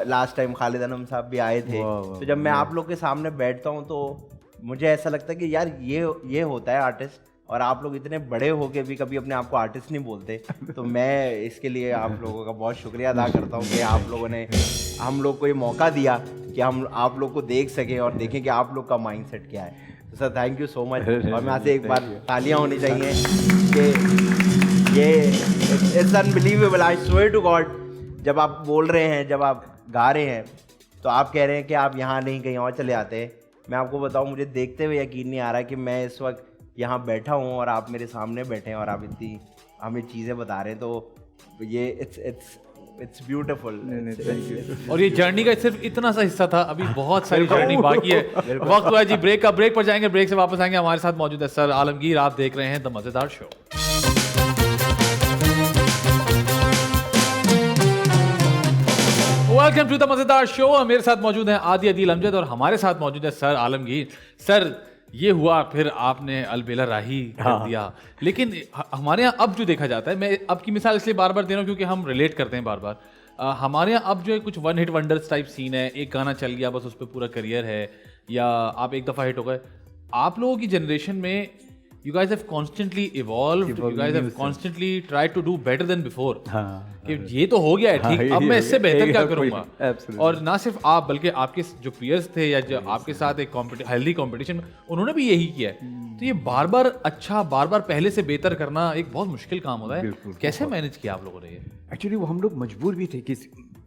Speaker 4: लास्ट टाइम खालिद अनम साहब भी आए थे। तो जब मैं आप लोग के सामने बैठता हूँ तो मुझे ऐसा लगता है कि यार ये होता है आर्टिस्ट, और आप लोग इतने बड़े हो के भी कभी अपने आप को आर्टिस्ट नहीं बोलते। तो मैं इसके लिए आप लोगों का बहुत शुक्रिया अदा करता हूँ कि आप लोगों ने हम लोग को ये मौका दिया कि हम आप लोग को देख सकें और देखें कि आप लोग का माइंडसेट क्या है। तो sir thank you so much. और मैं यहाँ से एक बार तालियाँ होनी चाहिए कि ये it's unbelievable, I swear to God. जब आप बोल रहे हैं, जब आप गा रहे हैं, तो आप कह रहे हैं कि आप यहाँ नहीं कहीं और चले आते हैं। मैं आपको बताऊँ, मुझे देखते हुए यकीन नहीं आ रहा कि मैं इस वक्त यहाँ बैठा हूँ और आप मेरे सामने बैठे हैं और आप इतनी हमें चीज़ें बता रहे हैं। तो ये इट्स ब्यूटीफुल।
Speaker 2: और ये जर्नी का सिर्फ इतना सा हिस्सा था, अभी बहुत सारी जर्नी बाकी है। वक्त हुआ जी ब्रेक का, ब्रेक पर जाएंगे, ब्रेक से वापस आएंगे। हमारे साथ मौजूद है सर आलमगीर, आप देख रहे हैं द मजेदार शो। वेलकम टू द मजेदार शो। मेरे साथ मौजूद हैं आदि अदील अमजद और हमारे साथ मौजूद है सर आलमगीर। सर ये हुआ, फिर आपने अलबेला राही कर दिया, लेकिन हमारे यहाँ अब जो देखा जाता है, मैं अब की मिसाल इसलिए बार बार दे रहा हूँ क्योंकि हम रिलेट करते हैं बार बार। हमारे यहाँ अब जो है कुछ one hit wonders type scene है, एक गाना चल गया बस उस पर पूरा करियर है, या आप एक दफ़ा हिट हो गए। आप लोगों की जनरेशन में you guys have constantly evolved, you guys have constantly tried to do better than before। कि ये तो हो गया है ठीक, अब मैं इससे बेहतर क्या करूँगा। और ना सिर्फ आप बल्कि आपके जो पीयर्स थे या जो आपके साथ एक हेल्दी कंपटीशन, उन्होंने भी यही किया है। तो ये बार बार अच्छा, बार बार पहले से बेहतर करना एक बहुत मुश्किल काम होता है। कैसे मैनेज किया आप लोगों ने ये?
Speaker 5: एक्चुअली वो हम लोग मजबूर भी थे कि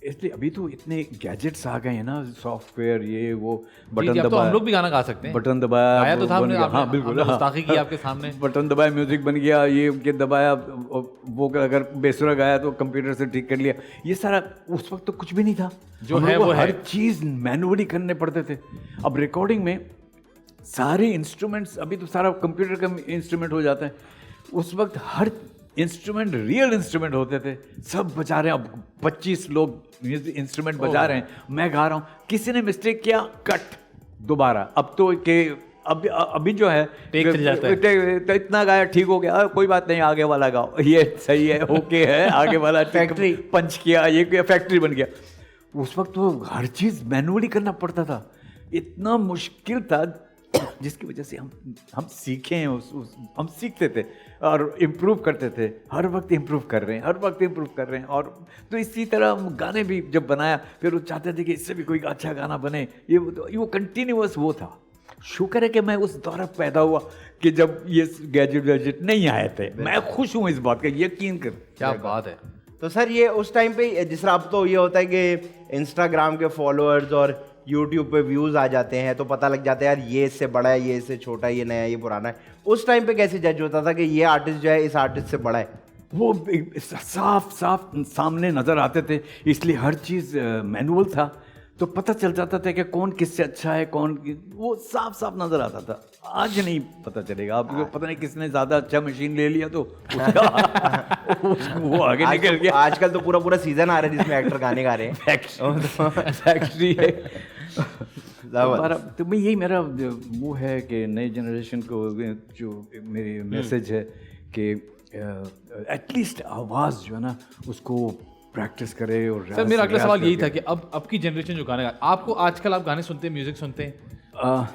Speaker 5: इसलिए अभी तो इतने गैजेट्स आ गए हैं ना, सॉफ्टवेयर ये वो, बटन दबाया
Speaker 2: तो हम लोग भी गाना गा सकते हैं,
Speaker 5: बटन दबाया
Speaker 2: आया तो था हमने,
Speaker 5: हाँ बिल्कुल
Speaker 2: गुस्ताखी की आपके सामने,
Speaker 5: बटन दबाया म्यूजिक बन गया, ये दबाया वो अगर बेसुरा गाया तो कंप्यूटर से ठीक कर लिया। ये सारा उस वक्त तो कुछ भी नहीं था,
Speaker 2: जो है वो
Speaker 5: हर चीज़ मैनुअली करने पड़ते थे। अब रिकॉर्डिंग में सारे इंस्ट्रूमेंट्स, अभी तो सारा कंप्यूटर का इंस्ट्रूमेंट हो जाता है, उस वक्त हर इंस्ट्रूमेंट रियल इंस्ट्रूमेंट होते थे, सब बजा रहे हैं। अब 25 लोग इंस्ट्रूमेंट बजा रहे हैं, मैं गा रहा हूँ, किसी ने मिस्टेक किया, कट दोबारा। अब तो के अभी जो है
Speaker 2: टेक चल जाता है,
Speaker 5: तो इतना गाया ठीक हो गया, कोई बात नहीं, आगे वाला गाओ, ये सही है, ओके है, आगे वाला फैक्ट्री पंच किया, ये फैक्ट्री बन गया। उस वक्त तो हर चीज़ मैनुअली करना पड़ता था, इतना मुश्किल था, जिसकी वजह से हम सीखे हैं, हम सीखते थे और इम्प्रूव करते थे, हर वक्त इम्प्रूव कर रहे हैं। और तो इसी तरह हम गाने भी जब बनाया, फिर वो चाहते थे कि इससे भी कोई अच्छा गाना बने, ये वो कंटिन्यूअस वो था। शुक्र है कि मैं उस दौर पैदा हुआ कि जब ये गैजेट नहीं आए थे। मैं खुश हूँ इस बात का, यकीन कर।
Speaker 2: क्या बात है।
Speaker 4: तो सर ये उस टाइम पे, जिस तरह अब तो ये होता है कि इंस्टाग्राम के फॉलोअर्स और यूट्यूब पे व्यूज आ जाते हैं, तो पता लग जाता है यार ये इससे बड़ा है, ये इससे छोटा है, ये नया है, ये पुराना है। उस टाइम पे कैसे जज होता था कि ये आर्टिस्ट जो है इस आर्टिस्ट से बड़ा है?
Speaker 5: वो साफ सामने नजर आते थे, इसलिए हर चीज़ मैनुअल था, तो पता चल जाता था कि कौन किससे अच्छा है, वो साफ नजर आता था। आज नहीं पता चलेगा, आपको पता नहीं किसने ज़्यादा अच्छा मशीन ले लिया तो वो आगे निकल गया।
Speaker 4: आजकल तो पूरा सीजन आ रहा है जिसमें एक्टर गाने गा रहे हैं।
Speaker 5: फैक्ट्री है। तो मैं यही मेरा वो है कि नई जनरेशन को जो मेरी मैसेज है कि एटलीस्ट आवाज़ जो है ना उसको प्रैक्टिस करे। और
Speaker 2: सर मेरा अगला सवाल यही था कि अब की जनरेशन जो गाने आपको आजकल आप गाने सुनते हैं, म्यूजिक सुनते हैं,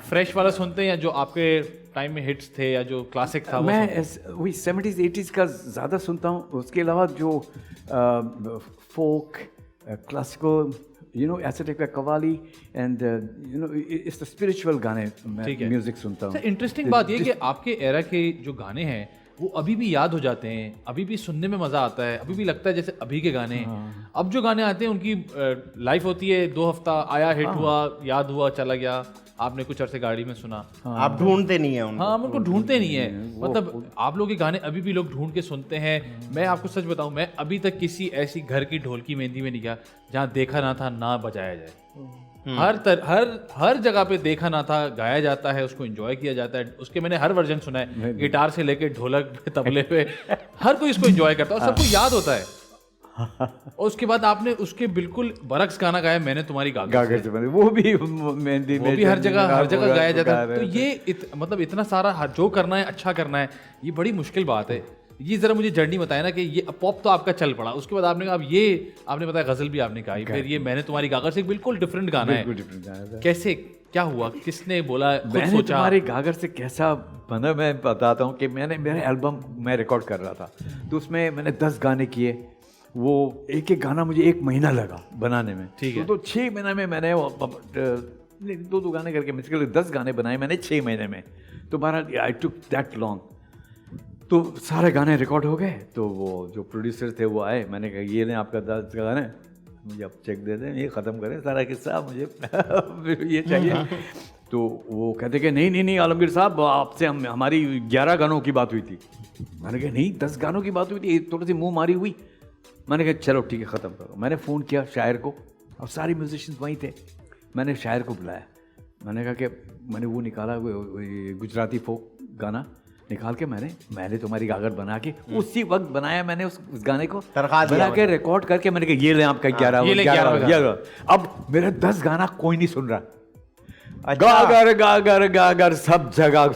Speaker 2: फ्रेश वाला सुनते हैं या जो आपके टाइम में हिट्स थे या जो क्लासिक था?
Speaker 5: मैं वही 70s 80s का ज़्यादा सुनता हूँ। उसके अलावा जो फोक क्लासिकल ऐसे टाइप का कवाली एंड इस स्पिरिचुअल गाने मैं म्यूजिक सुनता हूँ।
Speaker 2: इंटरेस्टिंग बात ये कि आपके एरा के जो गाने हैं वो अभी भी याद हो जाते हैं, अभी भी सुनने में मज़ा आता है, अभी भी लगता है जैसे अभी के गाने। अब जो गाने आते हैं उनकी लाइफ होती है 2 हफ्ता, आया हिट हुआ, याद हुआ, चला गया, आपने कुछ अरसे गाड़ी में सुना,
Speaker 4: आप ढूंढते नहीं है उनको।
Speaker 2: हाँ, हम उनको ढूंढते नहीं है। मतलब आप लोगों के गाने अभी भी लोग ढूंढ के सुनते हैं। मैं आपको सच बताऊं, मैं अभी तक किसी ऐसी घर की ढोलकी मेहंदी में नहीं गया जहाँ देखा ना था ना बजाया जाए। हर जगह पे देखा ना था, गाया जाता है, उसको एंजॉय किया जाता है। उसके मैंने हर वर्जन सुना है, गिटार से लेके ढोलक पे, तबले पे, हर कोई इसको एंजॉय करता है और सबको याद होता है। और उसके बाद आपने उसके बिल्कुल बरक्स गाना गाया, मैंने तुम्हारी गागर से,
Speaker 5: वो भी मेहंदी में,
Speaker 2: वो भी हर जगह गाया जाता है। तो ये मतलब इतना सारा जो करना है, अच्छा करना है, ये बड़ी मुश्किल बात है। ये जरा मुझे जर्नी बताया ना कि ये पॉप तो आपका चल पड़ा, उसके बाद आपने कहा अब ये आपने बताया गजल भी आपने गाई, फिर ये मैंने तुम्हारी गागर से बिल्कुल डिफरेंट गाना है। कैसे, क्या हुआ, किसने बोला, खुद सोचा?
Speaker 5: तुम्हारी गागर से कैसा बना मैं बताता हूँ कि मेरा एल्बम मैं रिकॉर्ड कर रहा था, तो उसमें मैंने 10 गाने किए। वो एक गाना मुझे 1 महीना लगा बनाने में, ठीक है। तो 6 महीने में मैंने 2 गाने करके मुश्किल 10 गाने बनाए मैंने 6 महीने में। तो बहरहाल आई टुक दैट लॉन्ग। तो सारे गाने रिकॉर्ड हो गए, तो वो जो प्रोड्यूसर थे वो आए, मैंने कहा ये लें आपका 10 गाने, मुझे आप चेक दे दें, ये ख़त्म करें सारा किस्सा, मुझे ये चाहिए। तो वो कहते कि नहीं आलमगीर साहब, आपसे हमारी 11 गानों की बात हुई थी। मैंने कहा नहीं, 10 गानों की बात हुई थी, थोड़ी सी मुँह मारी हुई। मैंने कहा चलो ठीक है ख़त्म करो। मैंने फ़ोन किया शायर को और सारे म्यूजिशियंस वहीं थे। मैंने शायर को बुलाया, मैंने कहा कि मैंने वो निकाला वो गुजराती फोक गाना निकाल के मैंने तुम्हारी गागर बना के उसी वक्त बनाया मैंने उस गाने को बना के रिकॉर्ड करके मैंने कहा ये ले आपका 11। अब मेरा 10 गाना कोई नहीं सुन रहा। गागर गागर गागर सब जगह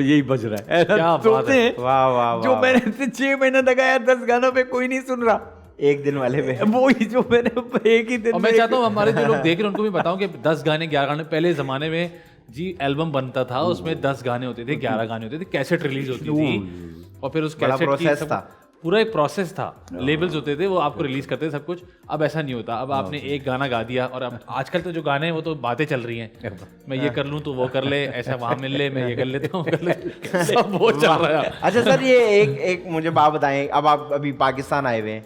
Speaker 5: यही बज रहा है। क्या बात है।
Speaker 4: वाह वाह,
Speaker 5: जो मैंने 6 महीने लगाया 10 गानों पे कोई नहीं सुन रहा।
Speaker 4: एक दिन वाले पे
Speaker 5: वो ही जो मैंने एक ही दिन।
Speaker 2: और मैं चाहता हूँ हमारे जो लोग देख रहे हैं उनको भी बताऊं कि 10 गाने 11 गाने पहले ज़माने में जी एल्बम बनता था, उसमें 10 गाने होते थे, 11 गाने होते थे, कैसेट रिलीज होती थी और फिर उस कैसेट की था, पूरा एक प्रोसेस था, लेबल्स होते थे, वो आपको रिलीज करते थे सब कुछ। अब ऐसा नहीं होता, अब आपने एक गाना गा दिया और अब आजकल तो जो गाने हैं वो तो बातें चल रही हैं, मैं ये कर लूँ तो वो कर ले, ऐसा वहाँ मिल ले, मैं ये कर लेता हूँ कर ले, सब वो चल रहा है।
Speaker 4: अच्छा सर, ये एक मुझे बात बताएं, अब आप अभी पाकिस्तान आए हुए हैं,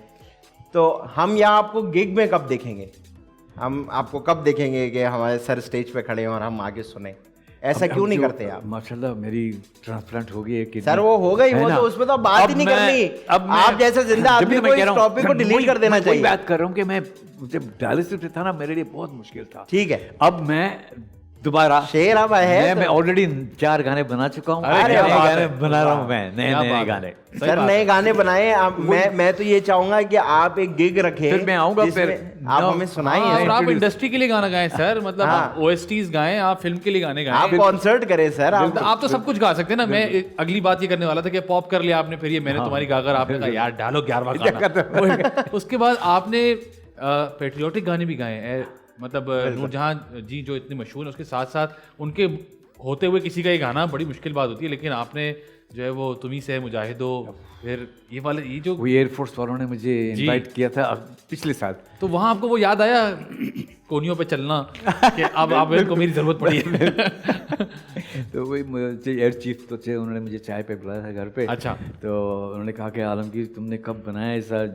Speaker 4: तो हम यहाँ आपको गिग में कब देखेंगे? हम आपको कब देखेंगे कि हमारे सर स्टेज पे खड़े हैं और हम आगे सुने? ऐसा क्यों नहीं करते आप?
Speaker 5: माशाल्लाह मेरी ट्रांसप्लांट हो गई है कि
Speaker 4: सर वो हो गई, वो तो उसमें तो बात ही नहीं करनी। अब आप जैसे जिंदा आदमी को इस टॉपिक को डिलीट कर देना चाहिए।
Speaker 5: बात कर रहा हूँ कि मैं जब डायलिसिस था ना, मेरे लिए बहुत मुश्किल था।
Speaker 4: ठीक है,
Speaker 5: अब मैं दोबारा
Speaker 4: शेर अब है,
Speaker 5: मैं ऑलरेडी 4 गाने बना चुका हूँ,
Speaker 4: अरे
Speaker 5: गाने बना रहा हूँ मैं, नए गाने।
Speaker 4: सर नए गाने बनाए आप। मैं तो ये चाहूंगा कि आप एक गिग रखें,
Speaker 5: फिर मैं आऊंगा, फिर
Speaker 4: आप हमें सुनाइए।
Speaker 2: आप इंडस्ट्री के लिए गाना गाएं सर, मतलब आप OSTs गाएं, आप फिल्म के लिए गाने गाएं,
Speaker 4: आप कॉन्सर्ट करें सर।
Speaker 2: आप तो सब कुछ गा सकते हैं ना। मैं अगली बात ये करने वाला था कि पॉप कर लिया आपने, फिर ये मैंने तुम्हारी गागर, आपने कहा यार डालो 11वां गाना। उसके बाद आपने पेट्रियोटिक गाने भी गाए, मतलब नूरजहां जी जो इतने मशहूर हैं, उसके साथ साथ उनके होते हुए किसी का ये गाना बड़ी मुश्किल बात होती है, लेकिन आपने जो है वो तुम्ही से मुजाहिदो, फिर ये वाले ये जो
Speaker 5: एयरफोर्स वालों ने मुझे इनवाइट किया था पिछले साल,
Speaker 2: तो वहाँ आपको वो याद आया कोनियों पे चलना कि अब आप को मेरी जरूरत पड़ी है।
Speaker 5: तो वही मुझे एयर चीफ तो थे, उन्होंने मुझे चाय पे बुलाया था घर पे।
Speaker 2: अच्छा।
Speaker 5: तो उन्होंने कहा कि आलमगीर तुमने कब बनाया ऐसा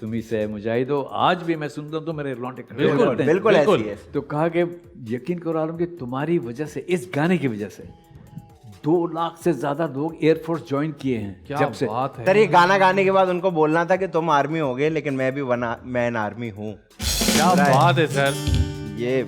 Speaker 5: तुम्ही से मुजाहिदो, आज भी मैं सुनता हूँ तो मेरे रोंगटे खड़े हो जाते हैं।
Speaker 4: बिल्कुल ऐसी है।
Speaker 5: तो कहा कि यकीन करो आलमगीर, तुम्हारी वजह से, इस गाने की वजह से 2 लाख से ज्यादा लोग एयरफोर्स ज्वाइन किए हैं।
Speaker 2: क्या
Speaker 5: जब से
Speaker 2: बात है।
Speaker 4: सर ये गाना गाने के बाद उनको बोलना था कि तुम आर्मी हो गए, लेकिन मैं भी मैन आर्मी हूँ।
Speaker 2: क्या बात है सर,
Speaker 4: ये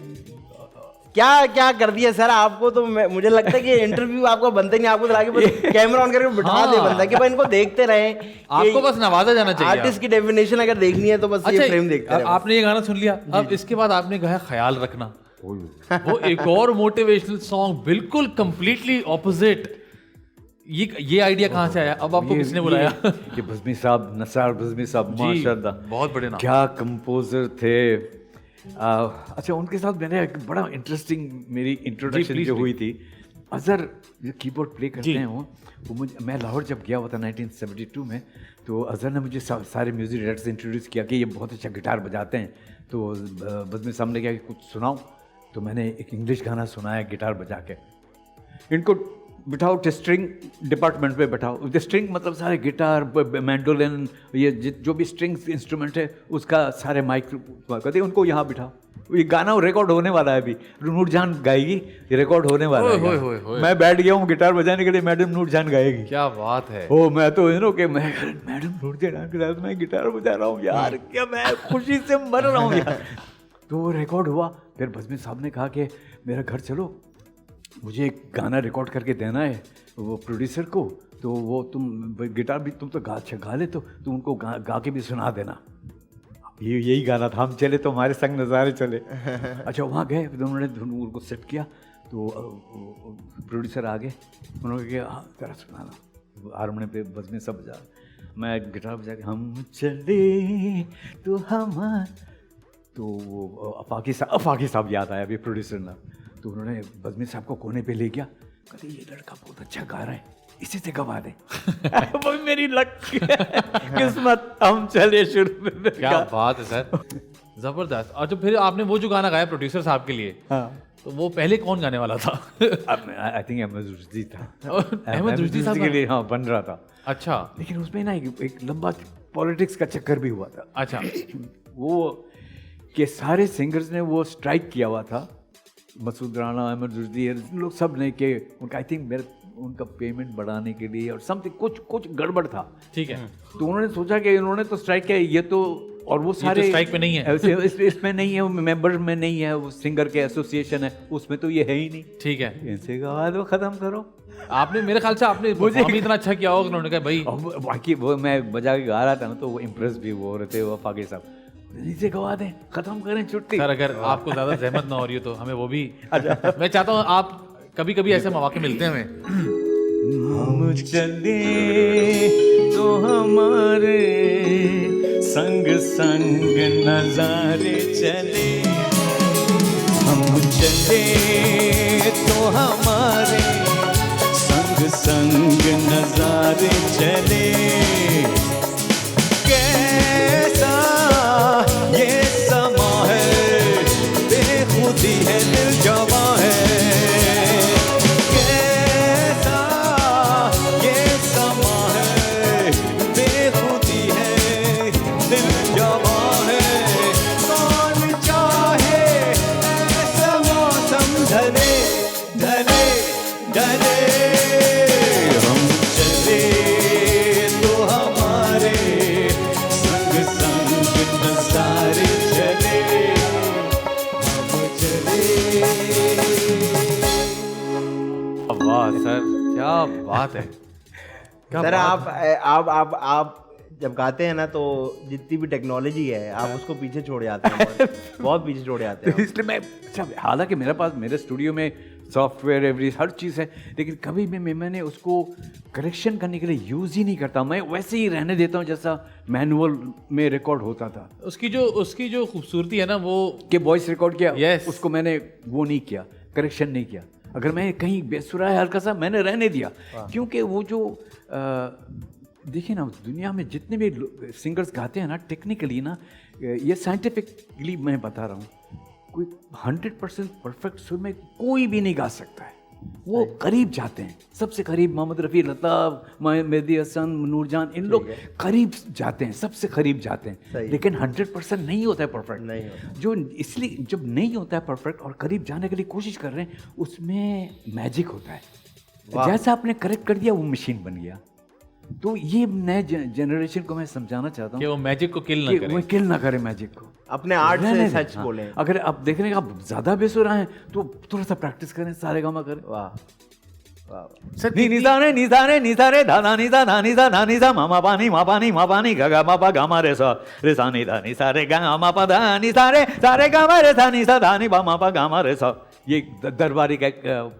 Speaker 4: क्या क्या कर दिया सर आपको। तो मुझे लगता है कि इंटरव्यू आपका बनता ही नहीं, आपको तो बस कैमरा ऑन करके बिठा दे बनता है कि भाई इनको देखते रहे,
Speaker 2: आपको बस नवाजा जाना चाहिए।
Speaker 4: आर्टिस्ट की डेफिनेशन अगर देखनी है तो बस ये फ्रेम देखते रहे।
Speaker 2: आपने ये गाना सुन लिया, अब इसके बाद आपने गाया ख्याल रखना, वो एक और मोटिवेशनल सॉन्ग, बिल्कुल कंप्लीटली ऑपोजिट। ये आइडिया कहाँ से आया? अब आपको किसने बुलाया?
Speaker 5: ये बज़मी साहब, नसार बज़मी साहब, माशाल्लाह
Speaker 2: बहुत बड़े नाम,
Speaker 5: क्या कंपोजर थे। अच्छा, उनके साथ मैंने एक बड़ा इंटरेस्टिंग मेरी इंट्रोडक्शन जो हुई थी। अजहर जो कीबोर्ड प्ले करते हैं वो मुझे, मैं लाहौर जब गया हुआ था 1972 में, तो अजहर ने मुझे सारे म्यूज़िक डायरेक्टर्स इंट्रोड्यूस किया कि ये बहुत अच्छा गिटार बजाते हैं। तो बज़मी साहब ने कहा कि कुछ सुनाओ, तो मैंने एक इंग्लिश गाना सुनाया गिटार बजा के। इनको बिठाओ स्ट्रिंग डिपार्टमेंट पे बिठाओ, स्ट्रिंग मतलब सारे गिटार, मैंडोलिन, ये जो भी स्ट्रिंग्स इंस्ट्रूमेंट है उसका सारे माइक कहते उनको यहाँ बिठाओ। ये गाना रिकॉर्ड होने वाला है, अभी नूरजहान गाएगी, ये रिकॉर्ड होने वाला है। मैं बैठ गया हूँ गिटार बजाने के लिए, मैडम नूरजहान गाएगी।
Speaker 2: क्या बात है।
Speaker 5: ओ मैं तो कि मैडम नूरजहान के साथ मैं गिटार बजा रहा हूँ यार, क्या मैं खुशी से मर रहा हूँ यार। तो रिकॉर्ड हुआ। फिर बज़मी साहब ने कहा कि मेरा घर चलो, मुझे एक गाना रिकॉर्ड करके देना है वो प्रोड्यूसर को, तो वो तुम गिटार भी तुम तो गा ले, तो तुम उनको गा के भी सुना देना। यही गाना था, हम चले तो हमारे संग नज़ारे चले। अच्छा, वहाँ गए, उन्होंने उनको सेट किया, तो प्रोड्यूसर आ गए, उन्होंने कहा हाँ तेरा सुनाना। हारमोनियम पे बज़मी सब बजा, मैं गिटार बजा के हम चले तो हम, तो अफाकी साहब याद आया अभी प्रोड्यूसर ना, तो उन्होंने बज़मी साहब को कोने पे ले गया, कहते ये लड़का बहुत अच्छा गा रहा है, इसी से गवा दे। वो मेरी लक किस्मत, हम चले शुरू में।
Speaker 2: क्या बात है सर, जबरदस्त। और जो फिर आपने वो जो गाना गाया प्रोड्यूसर साहब के लिए, तो वो पहले कौन गाने वाला था?
Speaker 5: आई थिंक अहमद रुश्दी था।
Speaker 2: अहमद रुश्दी साहब
Speaker 5: के लिए हाँ बन रहा था।
Speaker 2: अच्छा,
Speaker 5: लेकिन उसमें ना एक लंबा पॉलिटिक्स का चक्कर भी हुआ था।
Speaker 2: अच्छा,
Speaker 5: वो के सारे सिंगर्स ने वो स्ट्राइक किया हुआ था, मसूद राना, अहमद रुश्दी, लोग सब ने, कि उनका आई थिंक उनका पेमेंट बढ़ाने के लिए और समथिंग कुछ गड़बड़ था।
Speaker 2: ठीक है।
Speaker 5: तो उन्होंने सोचा कि इन्होंने तो स्ट्राइक किया, ये तो, और वो सारे
Speaker 2: स्ट्राइक पे नहीं है,
Speaker 5: इसमें नहीं है, मेंबर में नहीं है, वो सिंगर के एसोसिएशन है उसमें, तो ये है ही नहीं।
Speaker 2: ठीक है।
Speaker 5: इनसे कहा वो खत्म करो।
Speaker 2: आपने मेरे ख्याल से आपने मुझे इतना अच्छा किया होगा, उन्होंने कहा भाई।
Speaker 5: बाकी वो मैं बजा के गा रहा था ना, तो वो इम्प्रेस भी वो हो रहे थे, वो फाके साहब नीचे गवा दें, खत्म करें छुट्टी।
Speaker 2: सर अगर आपको ज्यादा जहमत ना हो रही हो तो हमें वो भी मैं चाहता हूँ, आप कभी कभी ऐसे मौके मिलते हैं हमें।
Speaker 6: हम चले तो हमारे संग संग नजारे चले, हम चले तो हमारे संग संग नजारे चले। कैसा ये समा है, बेखुदी है दिल जवा है। कैसा ये समा है, बेखुदी है दिल जवा है। कौन चाहे ऐसा मौसम ढले ढले ढले, हम चले तो हमारे संग संग नजारे चले, हम चले।
Speaker 2: वाह सर, क्या बात है, क्या
Speaker 4: सर
Speaker 2: बात
Speaker 4: आप जब गाते हैं ना, तो जितनी भी टेक्नोलॉजी है आप उसको पीछे छोड़ जाते हैं, बहुत पीछे छोड़ जाते हैं।
Speaker 5: इसलिए मैं, अच्छा हालांकि मेरे पास मेरे स्टूडियो में सॉफ्टवेयर एवरी हर चीज़ है, लेकिन कभी भी मैंने उसको करेक्शन करने के लिए यूज़ ही नहीं करता। मैं वैसे ही रहने देता हूँ जैसा मैनुअल में रिकॉर्ड होता था।
Speaker 2: उसकी जो खूबसूरती है ना, वो
Speaker 5: कि वॉइस रिकॉर्ड किया,
Speaker 2: Yes.
Speaker 5: उसको मैंने वो नहीं किया, करेक्शन नहीं किया। अगर मैं कहीं बेसुरा है हल्का सा, मैंने रहने दिया, क्योंकि वो जो देखिए ना, दुनिया में जितने भी सिंगर्स गाते हैं ना, टेक्निकली ना, ये साइंटिफिकली मैं बता रहा हूँ, कोई 100% परफेक्ट सुर में कोई भी नहीं गा सकता है। वो करीब जाते हैं, सबसे करीब मोहम्मद रफ़ी, लता, मेहदी हसन, नूरजान, इन लोग करीब जाते हैं, सबसे करीब जाते हैं, लेकिन 100% नहीं होता है परफेक्ट।
Speaker 4: नहीं होता।
Speaker 5: जो इसलिए जब नहीं होता है परफेक्ट और करीब जाने के लिए कोशिश कर रहे हैं, उसमें मैजिक होता है। जैसा आपने करेक्ट कर दिया, वो मशीन बन गया। तो ये नए जनरेशन को मैं समझाना चाहता हूँ
Speaker 2: कि वो मैजिक को किल ना करे,
Speaker 5: वो किल ना करे मैजिक को,
Speaker 4: अपने आर्ट से सच
Speaker 5: हाँ।
Speaker 4: बोले।
Speaker 5: अगर आप देख रहे हैं आप ज़्यादा बेसुरा हैं, तो थोड़ा सा प्रैक्टिस करें, सारे गामा करें।
Speaker 4: वाह
Speaker 2: सर
Speaker 5: निसारे निसारे निसारे धाना निसा धानी सा धानी सा मामा पानी गा मा पा गामा रे सा नि धा नि सा रे गा मा पा धा नि सा रे गामा रे सा नि सा धा नि बा मा पा गामा रे सा। ये दरबारी का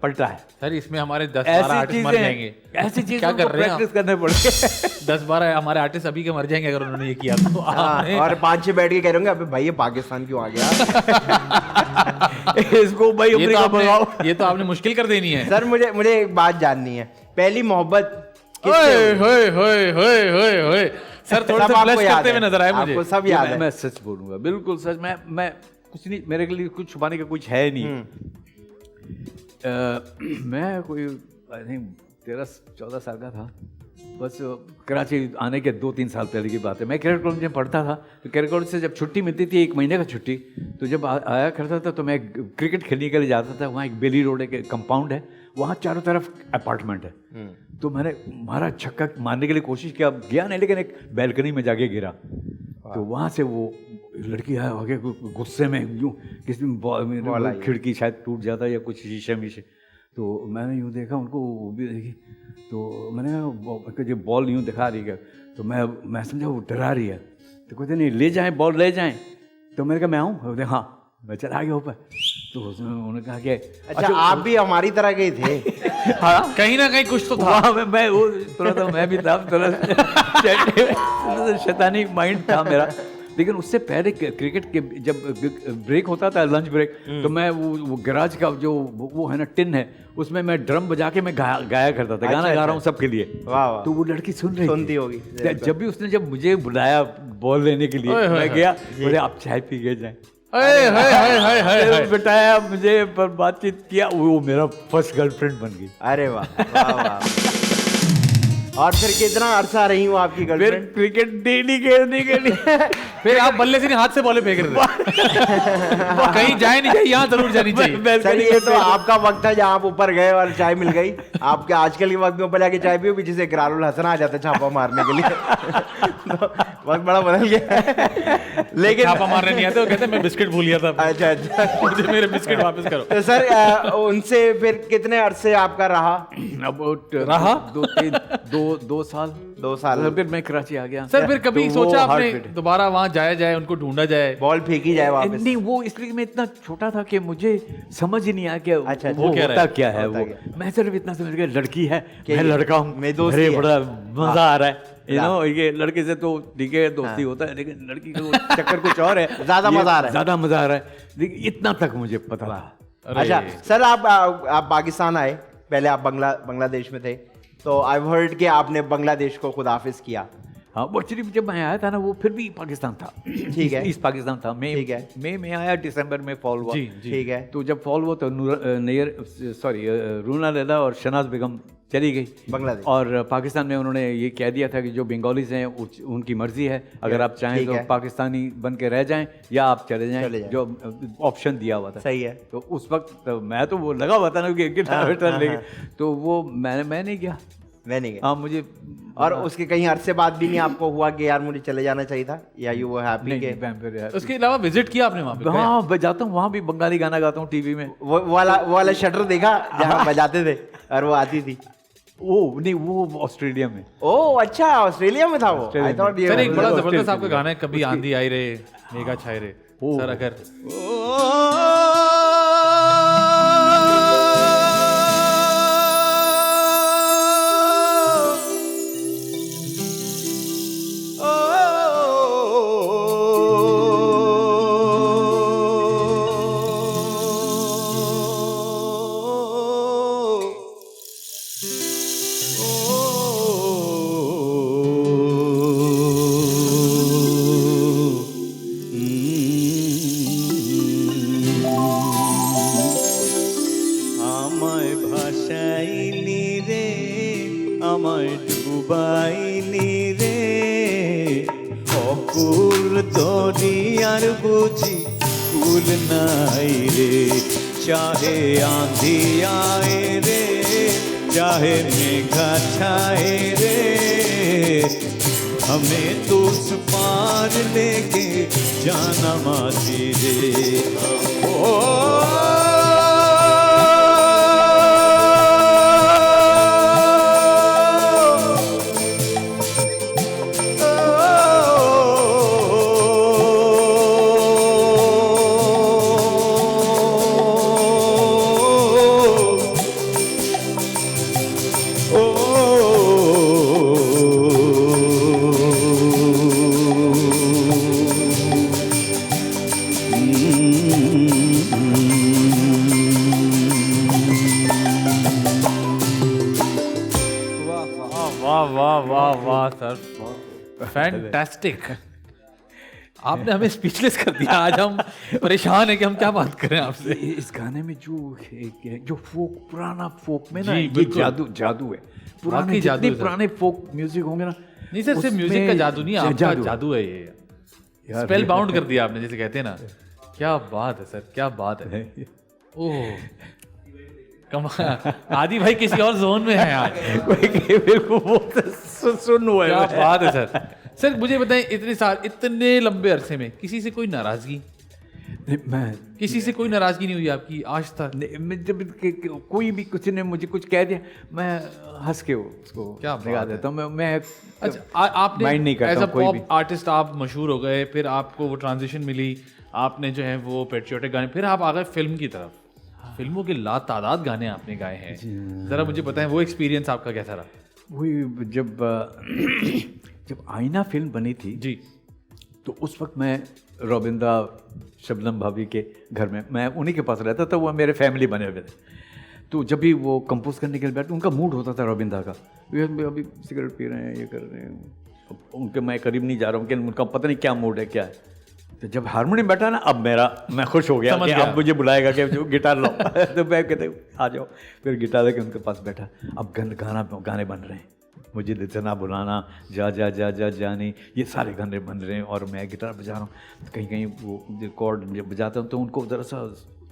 Speaker 5: पलटा है
Speaker 2: सर, इसमें हमारे 10-12 आर्टिस्ट मर जाएंगे।
Speaker 5: ऐसी चीजें
Speaker 2: क्या कर रहे हैं आप?
Speaker 5: प्रैक्टिस करने पड़ेंगे।
Speaker 2: 10-12 हमारे आर्टिस्ट अभी के मर जाएंगे अगर उन्होंने ये किया तो। आपने-
Speaker 4: और 5-6 बैठ के कह रहे होंगे, अबे भाई ये पाकिस्तान क्यों आ गया?
Speaker 5: इसको भाई अमेरिका भगाओ।
Speaker 2: ये तो आपने मुश्किल कर देनी है
Speaker 4: सर मुझे एक बात जाननी है, पहली मोहब्बत
Speaker 2: ओए होए होए होए होए होए। सर थोड़ा सा ब्लश करते हुए नजर आए मुझे।
Speaker 4: आपको सब याद है?
Speaker 5: मैं सच बोलूंगा, बिल्कुल सच। मैं कुछ नहीं, मेरे के लिए कुछ छुपाने का कुछ है नहीं। मैं कोई आई थिंक 13-14 साल का था, बस कराची आने के 2-3 साल पहले की बात है। मैं कैरेट कॉलेज में पढ़ता था, तो कैरेट कॉलेज से जब छुट्टी मिलती थी, 1 महीने का छुट्टी, तो जब आया करता था तो मैं क्रिकेट खेलने के लिए जाता था। वहाँ एक बेली रोड एक कंपाउंड है, वहाँ चारों तरफ अपार्टमेंट है। तो मैंने मारा, छक्का मारने के लिए कोशिश किया, गया नहीं, लेकिन एक बैल्कनी में जाके गिरा। तो वहाँ से वो लड़की आया आगे, गुस्से में यूँ किसी में खिड़की शायद टूट जाता या कुछ शीशे मीशे, तो मैंने यूँ देखा उनको, वो भी देखी, तो मैंने जो बॉल यूँ दिखा रही है, तो मैं समझा वो डरा रही है। तो कहते नहीं ले जाएं, बॉल ले जाएं। तो मैंने कहा मैं आऊँ? बोलते हाँ। मैं चला गया ऊपर। तो उन्होंने कहा कि
Speaker 4: अच्छा आप भी हमारी तरह के थे?
Speaker 5: हाँ
Speaker 2: कहीं ना कहीं कुछ तो था।
Speaker 5: वहाँ मैं वो थोड़ा सा मैं भी था, थोड़ा शैतानी माइंड था मेरा। लेकिन उससे पहले क्रिकेट के जब ब्रेक होता था, लंच ब्रेक, तो मैं वो गैराज का जो वो है ना टिन है, उसमें मैं ड्रम बजा के मैं गाया करता था, गाना गा रहा हूँ सबके लिए।
Speaker 4: वाह।
Speaker 5: तो वो लड़की सुनती
Speaker 4: होगी।
Speaker 5: जब भी उसने जब मुझे बुलाया बॉल लेने के लिए, मैं गया, बोले आप चाय पी के जाए, बिठाया मुझे, पर बातचीत किया, वो मेरा फर्स्ट गर्लफ्रेंड बन गई।
Speaker 4: अरे वाह वाह वाह। और फिर कितना अरसा रही हूँ आपकी
Speaker 5: फिर
Speaker 4: गर्लफ्रेंड?
Speaker 5: क्रिकेट डेली खेलने के लिए
Speaker 2: फिर आप बल्ले से नहीं हाथ से बॉलें फेंक रहे थे। कहीं जाए नहीं जाए, यहाँ जरूर जानी चाहिए।
Speaker 4: सर ये तो आपका वक्त था जहाँ आप ऊपर गए और चाय मिल गई। आपके आजकल के वक्त में ऊपर जाके चाय पियो, पीछे से इकरारुल हसन आ जाता है छापा मारने के लिए। तो वक्त बड़ा बदल गया। लेकिन
Speaker 2: छापा मारने नहीं आते, वो कहते हैं मैं बिस्किट भूल गया था,
Speaker 4: अच्छा अच्छा।
Speaker 2: मुझे मेरे बिस्किट वापस करो।
Speaker 4: तो सर उनसे फिर कितने अरसे आपका रहा?
Speaker 5: अबाउट
Speaker 2: रहा?
Speaker 5: 2 साल
Speaker 4: 2 साल।
Speaker 5: फिर मैं कराची आ गया।
Speaker 2: सर फिर कभी
Speaker 5: तो वो
Speaker 2: सोचा
Speaker 5: hard
Speaker 2: आपने
Speaker 5: fit।
Speaker 2: दोबारा वहां जाया जाए, उनको ढूंढा जाए?
Speaker 4: बॉल फेंकी जाए वापस?
Speaker 5: नहीं, वो इसलिए मैं इतना छोटा था कि मुझे समझ ही नहीं आया कि
Speaker 4: अच्छा,
Speaker 5: वो
Speaker 2: वो क्या
Speaker 5: होता
Speaker 2: है?
Speaker 5: क्या है।
Speaker 4: होता
Speaker 5: वो
Speaker 4: क्या?
Speaker 5: मैं सिर्फ इतना समझ गया लड़की है,
Speaker 4: कि
Speaker 5: मैं लड़का हूँ,
Speaker 4: मेरी दोस्ती
Speaker 5: अरे
Speaker 4: है।
Speaker 5: बड़ा मजा आ रहा है।
Speaker 4: हाँ।
Speaker 5: ये लड़के से तो ठीक है दोस्ती होता है, लेकिन लड़की का चक्कर कुछ और है।
Speaker 4: ज्यादा मजा आ रहा है।
Speaker 5: ज्यादा मजा आ रहा है, लेकिन इतना तक मुझे पता था।
Speaker 4: अच्छा सर, आप पाकिस्तान आए, पहले आप बांग्लादेश में थे, तो आई हर्ड कि आपने बांग्लादेश को खुदाफिज किया।
Speaker 5: हाँ, वो एक्चुअली जब मैं आया था ना, वो फिर भी पाकिस्तान था।
Speaker 4: ठीक है।
Speaker 5: ईस्ट पाकिस्तान था।
Speaker 4: ठीक है।
Speaker 5: मई में आया, दिसंबर में फॉल हुआ।
Speaker 2: जी जी।
Speaker 4: ठीक है।
Speaker 5: तो जब फॉल हुआ तो रूना लैला और शनाज बेगम चली गई
Speaker 4: बांग्लादेश।
Speaker 5: और पाकिस्तान में उन्होंने ये कह दिया था कि जो बंगालीज हैं उनकी मर्जी है, अगर आप चाहें
Speaker 4: ठीक
Speaker 5: तो
Speaker 4: है।
Speaker 5: पाकिस्तानी बन के रह जाएं या आप चले
Speaker 4: चले
Speaker 5: जाएं,
Speaker 4: जाएं।
Speaker 5: जो ऑप्शन दिया हुआ था।
Speaker 4: सही है।
Speaker 5: तो उस वक्त तो मैं तो वो लगा हुआ था ना कि गिटार विटार लेके, तो वो मैं नहीं गया।
Speaker 4: मैं नहीं गया।
Speaker 5: हाँ, मुझे
Speaker 4: और उसके कहीं अरसे बाद भी नहीं आपको हुआ कि यार मुझे चले जाना चाहिए था, या यू वर हैप्पी के?
Speaker 2: उसके अलावा विजिट किया आपने वहां पे?
Speaker 5: हाँ, मैं जाता हूँ वहाँ भी, बंगाली गाना गाता हूँ टीवी में।
Speaker 4: वो वाला शटर देखा जहाँ बजाते थे और वो आती थी?
Speaker 5: ओ नहीं, वो ऑस्ट्रेलिया में।
Speaker 4: ओह अच्छा, ऑस्ट्रेलिया में था वो।
Speaker 5: ऑस्ट्रेलिया
Speaker 4: आई थॉट
Speaker 5: में।
Speaker 2: सर एक बड़ा
Speaker 5: ऑस्ट्रेलिया
Speaker 2: जबरदस्त
Speaker 5: में।
Speaker 2: आपका गाना है, कभी आंधी आई रे मेघा छाए रे। सर अगर
Speaker 6: আমায় ভাসাইলি রে, আমায় ডুবাইলি রে, অকুল দরিয়ার বুঝি কুল নাই রে। চাহে आंधी आए रे, चाहे मेघा छाए रे, हमें तो उस पार लेके जाना मासी रे। ओ
Speaker 2: वाह वाह वाह वाह सर, फैंटास्टिक। आपने हमें स्पीचलेस कर दिया। आज हम परेशान हैं कि हम क्या बात करें आपसे।
Speaker 5: इस गाने में जो फोक, पुराना फोक में ना,
Speaker 2: जी,
Speaker 5: ये
Speaker 2: बिल्कुल।
Speaker 5: जादू है। पुराने
Speaker 2: वाकई जादू
Speaker 5: जितने
Speaker 2: है सर।
Speaker 5: पुराने फोक म्यूजिक होंगे ना,
Speaker 2: नहीं सर, सिर्फ म्यूजिक का जादू नहीं, आपका जादू है ये। स्पेल बाउंड कर दिया आपने, जैसे कहते हैं ना। क्या बात है सर, क्या बात है। ओह कमाल, आदि भाई किसी और जोन में है आज।
Speaker 5: सुन हुआ
Speaker 2: क्या बात है सर। सर मुझे बताएं, इतने लंबे अरसे में किसी से कोई नाराजगी,
Speaker 5: मैं
Speaker 2: किसी से कोई नाराजगी नहीं हुई आपकी आज तक?
Speaker 5: मैं जब कोई भी कुछ ने मुझे कुछ कह दिया, मैं हंस के उसको
Speaker 2: क्या
Speaker 5: निकाल
Speaker 2: बात है।
Speaker 5: देता हूँ। मैं
Speaker 2: अच्छा आपने
Speaker 5: माइंड नहीं करता
Speaker 2: एज अ
Speaker 5: हूँ कोई
Speaker 2: पॉप
Speaker 5: भी।
Speaker 2: आर्टिस्ट आप मशहूर हो गए, फिर आपको वो ट्रांजिशन मिली, आपने जो है वो पेट्रियोटिक गाने, फिर आप आ गए फिल्म की तरफ। फिल्मों के लातादाद गाने आपने गाए हैं, जरा मुझे बताएं वो एक्सपीरियंस आपका कैसा रहा?
Speaker 5: वही जब आईना फिल्म बनी थी
Speaker 2: जी,
Speaker 5: तो उस वक्त मैं रोबिंदा, शबनम भाभी के घर में, मैं उन्हीं के पास रहता था, वो मेरे फैमिली बने हुए थे। तो जब भी वो कंपोज करने के लिए बैठे, उनका मूड होता था रोबिंदा का, ये अभी सिगरेट पी रहे हैं, ये कर रहे हैं, उनके मैं करीब नहीं जा रहा हूँ कि उनका पता नहीं क्या मूड है, क्या है। तो जब हारमोनियम बैठा ना, अब मैं खुश हो गया कि अब मुझे बुलाएगा कि जो गिटार लाओ। तो मैं कहते आ जाओ, फिर गिटार लेके उनके पास बैठा, अब गाने बन रहे हैं। मुझे दिल से ना बुलाना, जा जा जा जा जानी, ये सारे गाने बन रहे हैं और मैं गिटार बजा रहा हूँ। कहीं कहीं वो रिकॉर्ड जब बजाता हूँ तो उनको ज़रा सा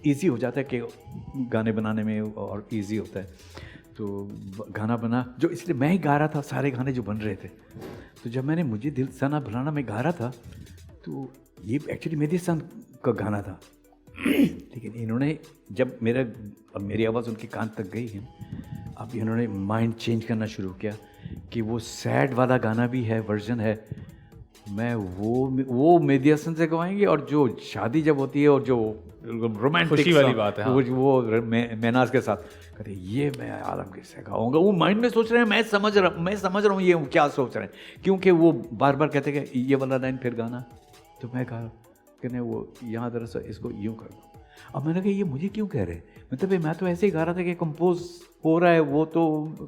Speaker 5: ईजी हो जाता है कि गाने बनाने में और ईजी होता है। तो गाना बना जो इसलिए मैं ही गा रहा था, सारे गाने जो बन रहे थे। तो जब मैंने मुझे दिल से ना बुलाना मैं गा रहा था तो ये एक्चुअली मेरे सन का गाना था। लेकिन इन्होंने जब मेरी आवाज़ उनके कान तक गई है, अब इन्होंने माइंड चेंज करना शुरू किया कि वो सैड वाला गाना भी है, वर्जन है, मैं वो मेहदी हसन से गवाएंगे और जो शादी जब होती है और जो रोमांटिक
Speaker 2: वाली बात है, हाँ।
Speaker 5: वो मेनाज के साथ कहते ये मैं आलमगीर से गाऊंगा। वो माइंड में सोच रहे हैं, मैं समझ रहा हूँ ये क्या सोच रहे हैं, क्योंकि वो बार बार कहते हैं कि ये वाला लाइन फिर गाना, तो मैं कहा कहने वो यहाँ दरअसल इसको यूँ कर दो। अब मैंने कहा ये मुझे क्यों कह रहे हैं, मतलब मैं तो ऐसे ही गा रहा था कि कंपोज हो रहा है, वो तो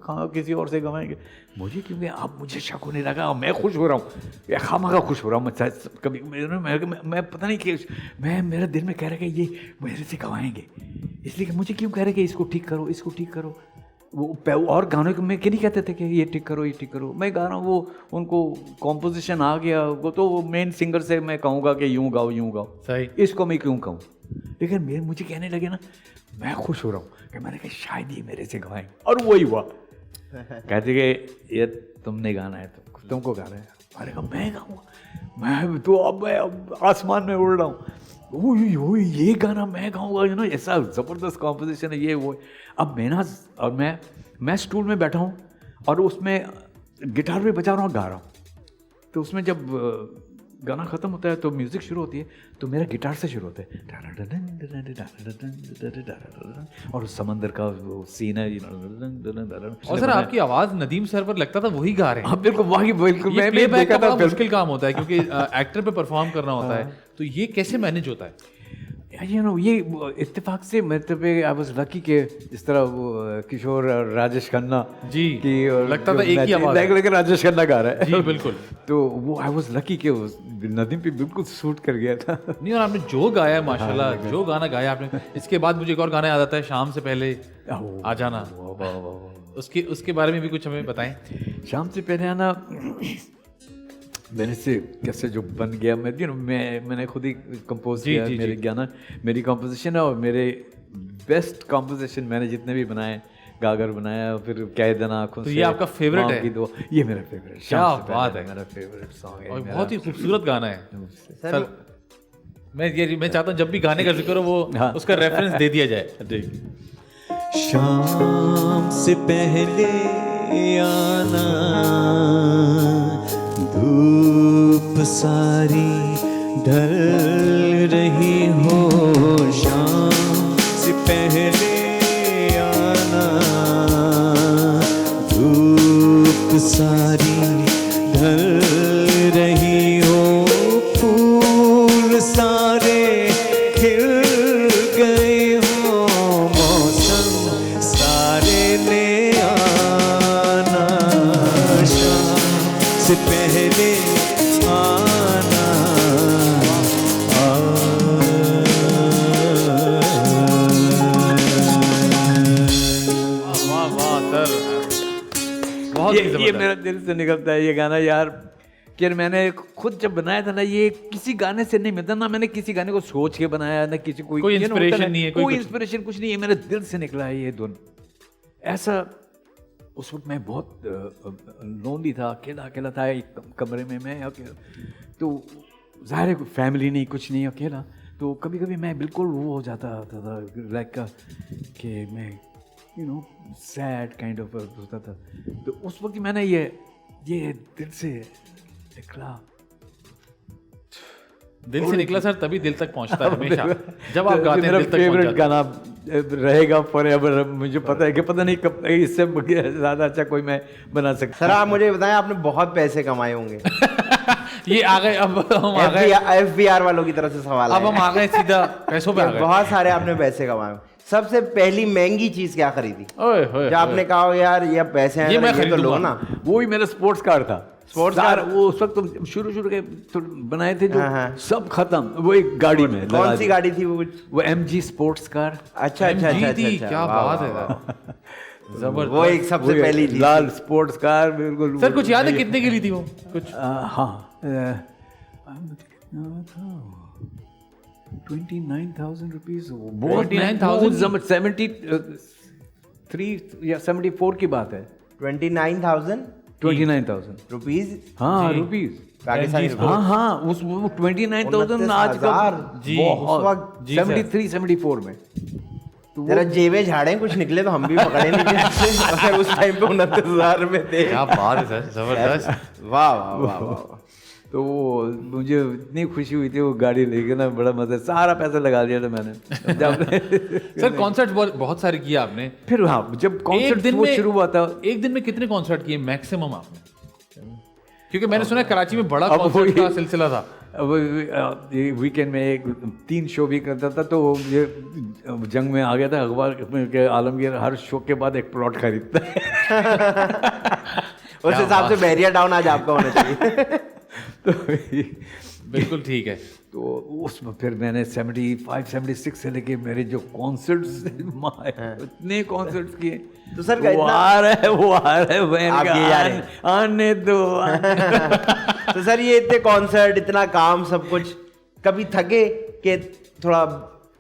Speaker 5: कहाँ किसी और से गवाएंगे, मुझे क्योंकि अब मुझे शक होने लगा, मैं खुश हो रहा हूँ, खामा का खुश हो रहा हूँ। कभी मैं पता नहीं कि मेरा दिल में कह रहा है कि ये मेरे से गवाएंगे, इसलिए कि मुझे क्यों कह रहे कि इसको ठीक करो, इसको ठीक करो। वो और गानों में क्यों नहीं कहते थे कि ये ठीक करो, ये ठीक करो। मैं गा रहा हूँ, वो उनको कॉम्पोजिशन आ गया, वो तो मेन सिंगर से मैं कहूँगा कि यूँ गाओ,
Speaker 2: सही,
Speaker 5: इसको मैं क्यों कहूँ। लेकिन मुझे कहने लगे ना, मैं खुश हो रहा हूँ कि मैंने कहा शायद ये मेरे से गवाएंगे, और वही हुआ। कहते कि ये तुमने गाना है, तुमको गाना है। मैंने कहा मैं गाऊँगा, मैं तो अब आसमान में उड़ रहा हूँ, ये गाना मैं गाऊँगा, ऐसा ज़बरदस्त कॉम्पोजिशन है ये वो। अब मैं स्टूल में बैठा हूँ और उसमें गिटार भी बजा रहा हूँ, गा रहा हूँ। तो उसमें जब गाना ख़त्म होता है तो म्यूज़िक शुरू होती है, तो मेरा गिटार से शुरू होता है और समंदर का वो सीन है।
Speaker 2: और सर आपकी आवाज़ नदीम सर पर लगता था वही गा रहे हैं।
Speaker 5: हाँ बिल्कुल, वही बिल्कुल।
Speaker 2: मैं देखा था, मुश्किल काम होता है क्योंकि एक्टर पे परफॉर्म करना होता है, तो ये कैसे मैनेज होता है?
Speaker 5: ये इत्तेफाक से मतलब आई वाज लकी कि इस तरह वो किशोर राजेश खन्ना
Speaker 2: जी
Speaker 5: की
Speaker 2: लगता था एक ही आवाज़ है,
Speaker 5: लेकिन राजेश खन्ना गा रहा है
Speaker 2: जी बिल्कुल।
Speaker 5: तो वो आई वाज लकी कि नदीम पे बिल्कुल सूट कर गया था।
Speaker 2: नहीं, और आपने जो गाया है माशाल्लाह, जो गाना गाया आपने। इसके बाद मुझे एक और गाना याद आता है, शाम से पहले आ जाना, उसके बारे में भी कुछ हमें बताएं।
Speaker 5: शाम से पहले आना मैंने से कैसे जो बन गया, मैंने खुद ही कंपोज किया। मेरे गाना मेरी कंपोजिशन है और मेरे बेस्ट कंपोजिशन मैंने जितने भी बनाए, गागर बनाया, फिर कह देना आँखों से।
Speaker 2: तो ये आपका फेवरेट है?
Speaker 5: ये मेरा फेवरेट,
Speaker 2: क्या बात है,
Speaker 5: मेरा फेवरेट सॉन्ग है
Speaker 2: और बहुत ही खूबसूरत गाना है सर। मैं चाहता हूँ जब भी गाने का जिक्र हो वो उसका रेफरेंस दे दिया जाए।
Speaker 6: शाम से पहले आना, धूप सारी ढल रही हो, शाम से पहले आना, धूप सारी ढल रही हो, फूल सारे खिल गए हो, मौसम सारे ले आना, शाम से पहले आना।
Speaker 5: ये मेरा दिल से निकलता है ये गाना यार, कि मैंने खुद जब बनाया था ना, ये किसी गाने से नहीं मिलता, ना मैंने किसी गाने को सोच के बनाया, ना किसी कोई
Speaker 2: इंस्पिरेशन नहीं है,
Speaker 5: कोई इंस्पिरेशन कुछ नहीं है, मेरे दिल से निकला है ये धुन। ऐसा उस वक्त मैं बहुत लोनली था, अकेला था एक कमरे में, मैं अकेला, तो ज़ाहिर है फैमिली नहीं, कुछ नहीं, अकेला। तो कभी कभी मैं बिल्कुल वो हो जाता था लाइक कि मैं सैड काइंड ऑफ होता था। तो उस वक्त मैंने ये दिल से निकला,
Speaker 2: दिल से निकला सर, तभी दिल तक पहुंचता है हमेशा। जब आप गाते हैं दिल तक
Speaker 5: फेवरेट गाना रहेगा फॉरएवर। मुझे पता है कि पता नहीं कब इससे ज़्यादा अच्छा कोई मैं बना सकता।
Speaker 4: सर आप मुझे बताएं, आपने बहुत पैसे कमाए होंगे।
Speaker 2: ये आ गए, अब हम आ गए
Speaker 4: FBR वालों की तरफ से सवाल।
Speaker 2: अब हम आ गए सीधा पैसों पे आ गए।
Speaker 4: बहुत सारे आपने पैसे कमाए। सबसे पहली महंगी चीज क्या खरीदी जो आपने कहा यार ये पैसे हैं, ये तो लो ना?
Speaker 5: वो ही मेरा स्पोर्ट्स कार था। स्पोर्ट्स कार वो उस वक्त तो शुरू के बनाए थे जो सब खत्म, वो एक गाड़ी में।
Speaker 4: कौन सी गाड़ी थी वो?
Speaker 5: MG sports car.
Speaker 4: अच्छा,
Speaker 2: क्या बात है। जबरदस्त।
Speaker 4: वो एक सबसे पहली चीज।
Speaker 5: लाल स्पोर्ट्स कार बिल्कुल।
Speaker 2: सर कुछ याद है कितने की ली थी वो कुछ?
Speaker 5: हाँ 29,000 रुपीज।
Speaker 2: 29,000?
Speaker 5: 73 या 74 की बात है।
Speaker 4: 29,000
Speaker 5: रुपीज। हाँ रुपीज
Speaker 4: पाकिस्तानी रुपए।
Speaker 5: हाँ उस 29,000 आज का
Speaker 2: जी,
Speaker 5: बहुत
Speaker 2: उस वक्त, जी,
Speaker 5: 73 74 में। तो
Speaker 4: जरा जेबें झाड़ें कुछ निकले तो हम भी पकड़े नहीं अगर उस टाइम पे 29,000 में थे।
Speaker 2: क्या बात है सर, जबरदस्त।
Speaker 4: वाह वाह वाह वाह।
Speaker 5: तो मुझे इतनी खुशी हुई थी वो गाड़ी लेके ना, बड़ा मजा, सारा पैसा लगा दिया था मैंने जब
Speaker 2: सर कॉन्सर्ट बहुत सारे किए आपने।
Speaker 5: फिर हाँ जब कॉन्सर्ट वो शुरू हुआ था।
Speaker 2: एक दिन में कितने कॉन्सर्ट किए मैक्सिमम आपने? क्योंकि मैंने सुना कराची में बड़ा कॉन्सर्ट का सिलसिला था।
Speaker 5: अब वीकेंड में 3 शो भी करता था, तो ये जंग में आ गया था अखबार के आलमगीर हर शो के बाद एक प्लॉट खरीदता है।
Speaker 4: उस हिसाब से बैरिया डाउन आज आपका होना चाहिए।
Speaker 5: तो
Speaker 2: बिल्कुल ठीक है।
Speaker 5: तो उसमें फिर मैंने 75 76 से लेके मेरे जो कॉन्सर्ट्स इतने कॉन्सर्ट्स किए।
Speaker 4: तो सर
Speaker 5: वो आ रहा है
Speaker 4: आगे जा रहे हैं।
Speaker 5: आने दो।
Speaker 4: तो सर ये इतने कॉन्सर्ट, इतना काम, सब कुछ, कभी थके कि थोड़ा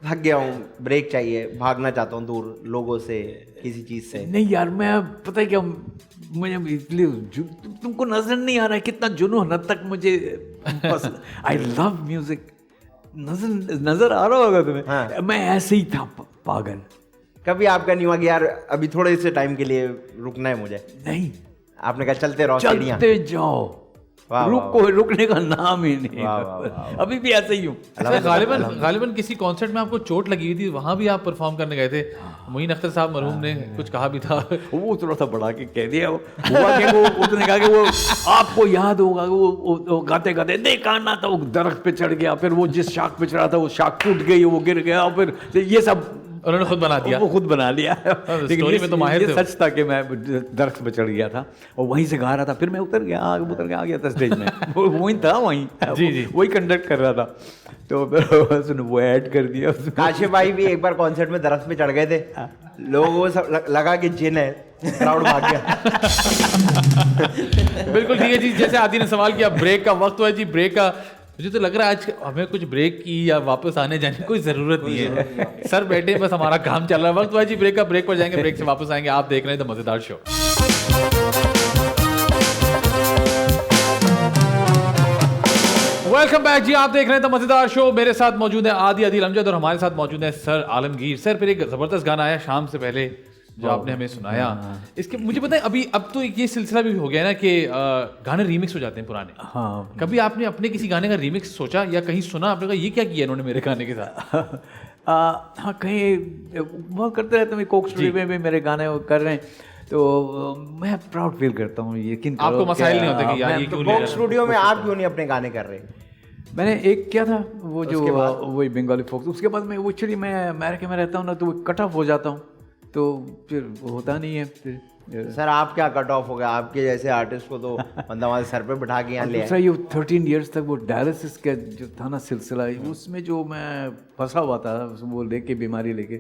Speaker 4: थक गया हूँ, ब्रेक चाहिए, भागना चाहता हूँ दूर लोगों से, किसी चीज से?
Speaker 5: नहीं यार, मैं पता है क्या, मुझे इसलिए तुमको नजर नहीं आ रहा है कितना जुनून हद तक मुझे आई लव म्यूजिक। नजर आ रहा होगा तुम्हें।
Speaker 4: हाँ।
Speaker 5: मैं ऐसे ही था पागल।
Speaker 4: कभी आपका नहीं हुआ कि यार अभी थोड़े से टाइम के लिए रुकना है मुझे?
Speaker 5: नहीं,
Speaker 4: आपने कहा चलते रहो सीढ़ियां।
Speaker 5: चलते जाओ,
Speaker 4: वाह,
Speaker 5: रुकने का नाम ही नहीं।
Speaker 4: वाह, वाह, वाह।
Speaker 5: अभी भी ऐसे ही हूँ।
Speaker 2: गालिबन किसी कॉन्सर्ट में आपको चोट लगी हुई थी, वहां भी आप परफॉर्म करने गए थे। मोइन अख्तर साहब मरहूम ने कुछ कहा भी था।
Speaker 5: वो थोड़ा सा बढ़ा के कह दिया हुआ कि वो उसने कहा कि वो आपको याद होगा वो गाते गाते देखा ना था, वो दरख्त पे चढ़ गया, फिर वो जिस शाख पे चढ़ा था वो शाख टूट गई, वो गिर गया, फिर ये सब
Speaker 2: उन्होंने खुद बना दिया।
Speaker 5: वो खुद बना लिया। लेकिन
Speaker 2: स्टोरी में तो माहिर थे।
Speaker 5: सच था कि मैं दरख्त पे चढ़ गया था और वहीं से गा रहा था, फिर मैं उतर गया आ गया था स्टेज में। वहीं था,
Speaker 2: जी।
Speaker 5: वही कंडक्ट कर रहा था, तो फिर उसने वो ऐड कर दिया।
Speaker 4: काशिफ भाई भी एक बार कॉन्सर्ट में दरख्त पे चढ़ गए थे, लोगों को सब लगा कि जिन है, क्राउड भाग गया।
Speaker 2: बिल्कुल ठीक है जी। जैसे आदि ने सवाल किया, ब्रेक का वक्त हुआ है जी, ब्रेक का। मुझे तो लग रहा है आज हमें कुछ ब्रेक की या वापस आने जाने की कोई जरूरत नहीं है। सर बैठे, बस हमारा काम चल रहा है। वक्त हुआ है जी ब्रेक का, ब्रेक पर जाएंगे, ब्रेक से वापस आएंगे। आप देख रहे हैं द मजेदार शो। वेलकम बैक जी, आप देख रहे हैं द मजेदार शो। मेरे साथ मौजूद है आदि आदिल अमजद और हमारे साथ मौजूद है सर आलमगीर। सर फिर एक जबरदस्त गाना आया शाम से पहले जो आपने हमें सुनाया। इसके मुझे पता है अभी अब तो ये सिलसिला भी हो गया ना कि गाने रीमिक्स हो जाते हैं पुराने।
Speaker 5: हाँ,
Speaker 2: कभी आपने अपने किसी गाने का रीमिक्स सोचा या कहीं सुना, आपने कहा ये क्या किया इन्होंने मेरे गाने के साथ?
Speaker 5: हाँ, कहीं बहुत करते रहते हैं। कोक स्टूडियो में भी मेरे गाने कर रहे हैं, तो मैं प्राउड फील करता हूँ। यकीन करो,
Speaker 2: आपको मसाइल नहीं होते कि यार ये क्यों ले
Speaker 4: कोक स्टूडियो में आप क्यों नहीं अपने गाने कर रहे?
Speaker 5: मैंने एक किया था वो जो वही बंगाली फोक। उसके बाद मैं एक्चुअली मैं अमेरिका में रहता हूँ ना, तो वो कट ऑफ हो जाता हूँ, तो फिर होता नहीं है। फिर
Speaker 4: सर आप क्या कट ऑफ हो गया? आपके जैसे आर्टिस्ट को तो बंदा हमारे सर पे बिठा के यहाँ ले
Speaker 5: दूसरा ये 13 इयर्स तक वो डायलिसिस का जो था ना सिलसिला, उसमें जो मैं फंसा हुआ था वो लेके, बीमारी लेके,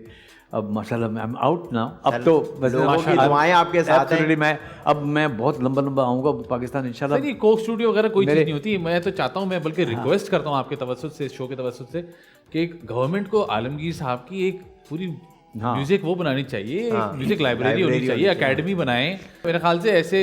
Speaker 5: अब माशाल्लाह आई एम आउट नाउ। अब तो बस
Speaker 4: दुआएं आपके साथ हैं।
Speaker 5: मैं बहुत लंबा आऊँगा पाकिस्तान इंशाल्लाह।
Speaker 2: नहीं, कोक स्टूडियो वगैरह कोई चीज़ नहीं होती। मैं तो चाहता हूँ, मैं बल्कि रिक्वेस्ट करता हूँ आपके तवज्जुह से, शो के तवज्जुह से, कि गवर्नमेंट को आलमगीर साहब की एक पूरी म्यूजिक वो बनानी चाहिए, म्यूजिक लाइब्रेरी होनी चाहिए, एकेडमी बनाएं। मेरे ख्याल से ऐसे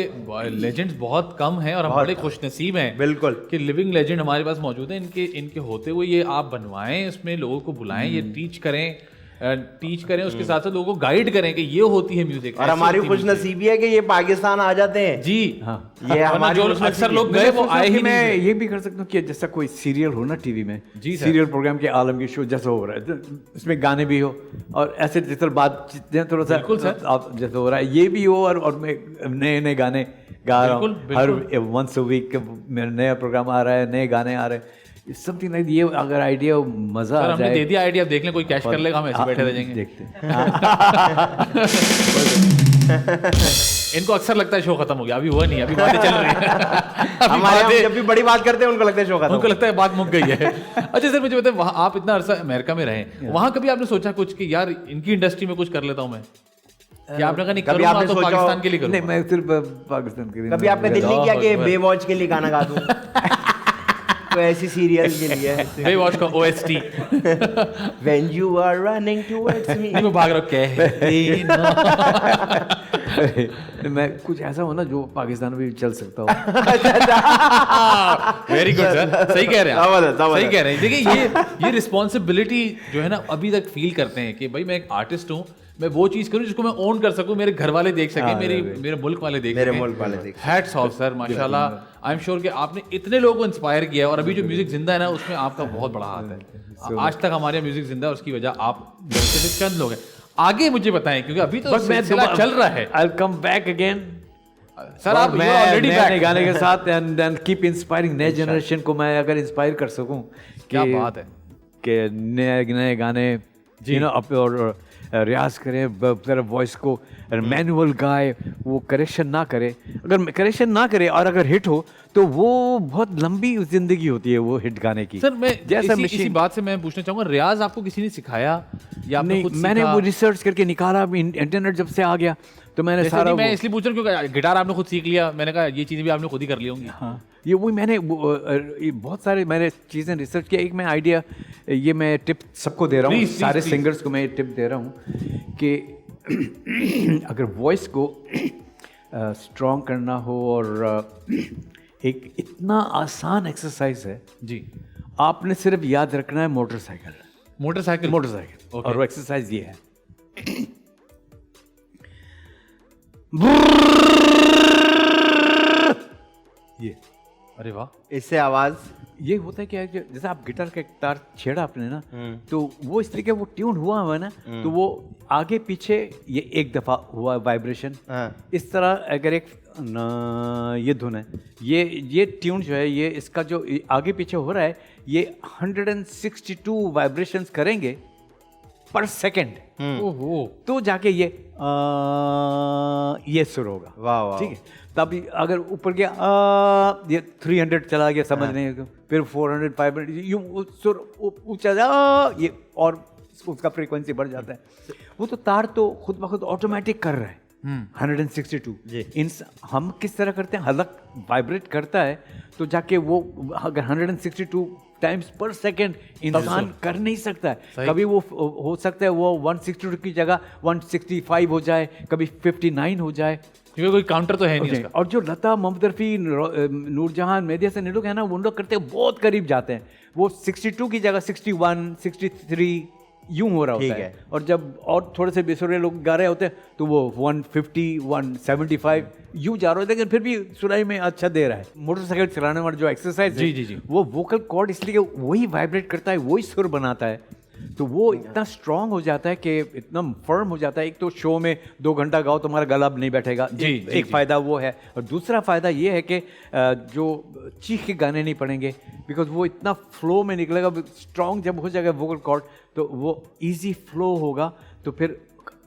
Speaker 2: लेजेंड्स बहुत कम हैं और हम बड़े खुशनसीब हैं
Speaker 4: बिल्कुल
Speaker 2: कि लिविंग लेजेंड हमारे पास मौजूद हैं। इनके होते हुए ये आप बनवाएं, उसमें लोगों को बुलाएं, ये टीच करें, उसके साथ साथ लोगों को गाइड करें कि ये होती है म्यूजिक।
Speaker 4: और हमारी खुशनसीबी है कि ये पाकिस्तान आ जाते हैं
Speaker 2: जी।
Speaker 5: हाँ,
Speaker 4: ये हमारी
Speaker 2: जो अक्सर लोग गए वो आए ही
Speaker 5: मैं
Speaker 2: नहीं।
Speaker 5: ये भी कर सकता हूँ कि जैसा कोई सीरियल हो ना टीवी में,
Speaker 2: जी सर।
Speaker 5: सीरियल प्रोग्राम के आलमगीर शो जैसा हो रहा है, तो उसमें गाने भी हो और ऐसे जैसे बात थोड़ा सा
Speaker 2: बिल्कुल सर,
Speaker 5: आप जैसा हो रहा है ये भी हो, और मैं नए गाने गा रहा हूँ हर वंस अ वीक। मेरा नया प्रोग्राम आ रहा है, नए गाने आ रहे हैं, समथिंग लाइक। ये अगर आइडिया मजा आ जाए,
Speaker 2: दे दिया आइडिया, देख लें कोई कैश कर लेगा, हम ऐसे बैठे रह जाएंगे।
Speaker 5: देखते हैं।
Speaker 2: इनको अक्सर लगता है शो खत्म हो गया, अभी हुआ नहीं, अभी बातें चल रही हैं।
Speaker 4: हमारे यहाँ जब भी बड़ी बात करते हैं उनको लगता है शो खत्म,
Speaker 2: उनको लगता है बात मुक गई है। अच्छा सर, मुझे बताएं, वहाँ आप इतना अरसा अमेरिका में रहे, वहाँ कभी आपने सोचा कुछ कि यार इनकी इंडस्ट्री में कुछ कर लेता हूँ मैं? कि आपने कहा नहीं
Speaker 4: कभी
Speaker 2: करूंगा
Speaker 4: आपने
Speaker 2: तो
Speaker 4: सोचा हो-
Speaker 2: पाकिस्तान के लिए
Speaker 5: नहीं,
Speaker 2: करूंगा?
Speaker 5: मैं सिर्फ पाकिस्तान के लिए
Speaker 4: कभी आपने दिल नहीं किया कि
Speaker 2: अल्लाह
Speaker 4: बेवॉच के लिए गाना गा दूं? तो ऐसी सीरियल के लिए
Speaker 2: बे वॉच का OST
Speaker 4: When you are running towards me.
Speaker 2: नहीं मैं भाग रहा हूँ कहती ना।
Speaker 5: मैं कुछ ऐसा हो ना जो पाकिस्तान में भी चल सकता हो।
Speaker 2: वेरी गुड सर, सही कह रहे हैं आप।
Speaker 4: जबरदस्त।
Speaker 2: सही कह रहे हैं। देखिए ये रिस्पॉन्सिबिलिटी जो है ना अभी तक फील करते हैं कि भाई मैं एक आर्टिस्ट हूँ, मैं वो चीज करूँ जिसको मैं ओन कर सकूँ, मेरे घर वाले देख सकें, मेरे मुल्क वाले देख
Speaker 4: मेरे
Speaker 2: सकें।
Speaker 4: मुल्क वाले देख
Speaker 2: हैट्स ऑफ सर, माशाल्लाह। आई एम श्योर कि आपने इतने लोगों को इंस्पायर किया है और अभी जो म्यूजिक जिंदा है ना उसमें आपका बहुत बड़ा हाथ है। आज तक हमारे म्यूजिक जिंदा है, उसकी वजह आप जैसे से चंद लोग हैं। आगे मुझे बताएं क्योंकि अभी तो सिलसिला चल रहा है।
Speaker 5: I'll come back again.
Speaker 2: Sir आप
Speaker 5: मैं
Speaker 2: ऑलरेडी
Speaker 5: नए गाने के साथ एंड कीप इंस्पायरिंग नए जनरेशन को। मैं अगर इंस्पायर कर सकूं
Speaker 2: क्या बात है
Speaker 5: कि नए गाने यू नो अप और रियाज करें, जरा वॉइस को मैनुअल गाए, वो करेक्शन ना करे। अगर करेक्शन ना करे और अगर हिट हो तो वो बहुत लंबी जिंदगी होती है वो हिट गाने की।
Speaker 2: सर मैं
Speaker 5: जैसा
Speaker 2: इसी बात से मैं पूछना चाहूंगा, रियाज आपको किसी ने सिखाया या आपने
Speaker 5: नहीं,
Speaker 2: खुद
Speaker 5: मैंने
Speaker 2: सीखा?
Speaker 5: वो रिसर्च करके निकाला। इंटरनेट जब से आ गया तो मैंने
Speaker 2: जैसे
Speaker 5: सारा
Speaker 2: नहीं, मैं इसलिए पूछ रहा हूँ क्योंकि गिटार आपने खुद सीख लिया, मैंने कहा ये चीजें भी आपने खुद ही कर ली होंगी।
Speaker 5: हाँ, ये वही मैंने ये बहुत सारे मैंने चीज़ें रिसर्च किया। एक मैं आइडिया, ये मैं टिप सबको दे रहा हूँ,
Speaker 2: Please,
Speaker 5: सारे
Speaker 2: please.
Speaker 5: सिंगर्स को मैं ये टिप दे रहा हूँ कि अगर वॉइस को स्ट्रॉन्ग करना हो और एक इतना आसान एक्सरसाइज है
Speaker 2: जी,
Speaker 5: आपने सिर्फ याद रखना है मोटरसाइकिल
Speaker 2: मोटरसाइकिल
Speaker 5: और वो एक्सरसाइज ये है। ये
Speaker 2: अरे वाह,
Speaker 4: इससे आवाज
Speaker 5: ये होता है क्या है कि जैसे आप गिटार का एक तार छेड़ा आपने ना, तो वो इस तरीके वो ट्यून हुआ है ना, तो वो आगे पीछे ये एक दफा हुआ वाइब्रेशन। इस तरह अगर एक ये धुन है, ये ट्यून जो है, ये इसका जो आगे पीछे हो रहा है, ये 162 वाइब्रेशंस करेंगे पर सेकंड।
Speaker 2: ओहो,
Speaker 5: तो जाके ये सुर होगा।
Speaker 4: वाह वाह।
Speaker 5: ठीक है, तब अगर ऊपर गया ये 300 चला गया, समझ नहीं है, फिर 400 500 यूं सुर ऊंचा जा, ये और उसका फ्रीक्वेंसी बढ़ जाता है। वो तो तार तो खुद ब खुद ऑटोमेटिक कर रहा है। 162 हम किस तरह करते हैं, हलक वाइब्रेट करता है तो जाके वो अगर 162 टाइम्स पर सेकेंड इंसान कर नहीं सकता है। कभी वो हो सकता है वो 162 की जगह 165 हो जाए, कभी 59 हो जाए,
Speaker 2: क्योंकि कोई काउंटर तो है नहीं उसका।
Speaker 5: और जो लता मोहम्मद रफ़ी, नूरजहान, मेहदी हसन, ये लोग हैं ना, वो लोग करते हैं बहुत करीब जाते हैं। वो 62 की जगह 61 63 यूं हो रहा होता है। और जब और थोड़े से बेसुरे लोग गा रहे होते हैं तो वो 150 175 यूं जा रहा होता है, लेकिन फिर भी सुनाई में अच्छा दे रहा है। मोटरसाइकिल चलाने वाला जो एक्सरसाइज है,
Speaker 2: जी।
Speaker 5: वो वोकल कॉर्ड इसलिए वही वाइब्रेट करता है, वही सुर बनाता है, तो वो इतना स्ट्रांग हो जाता है कि इतना फर्म हो जाता है। एक तो शो में 2 घंटा गाओ तो हमारा गला अब नहीं बैठेगा, एक फ़ायदा वो है। और दूसरा फ़ायदा ये है कि जो चीख के गाने नहीं पड़ेंगे, बिकॉज वो इतना फ्लो में निकलेगा। स्ट्रांग जब हो जाएगा वोकल कॉर्ड तो वो इजी फ्लो होगा, तो फिर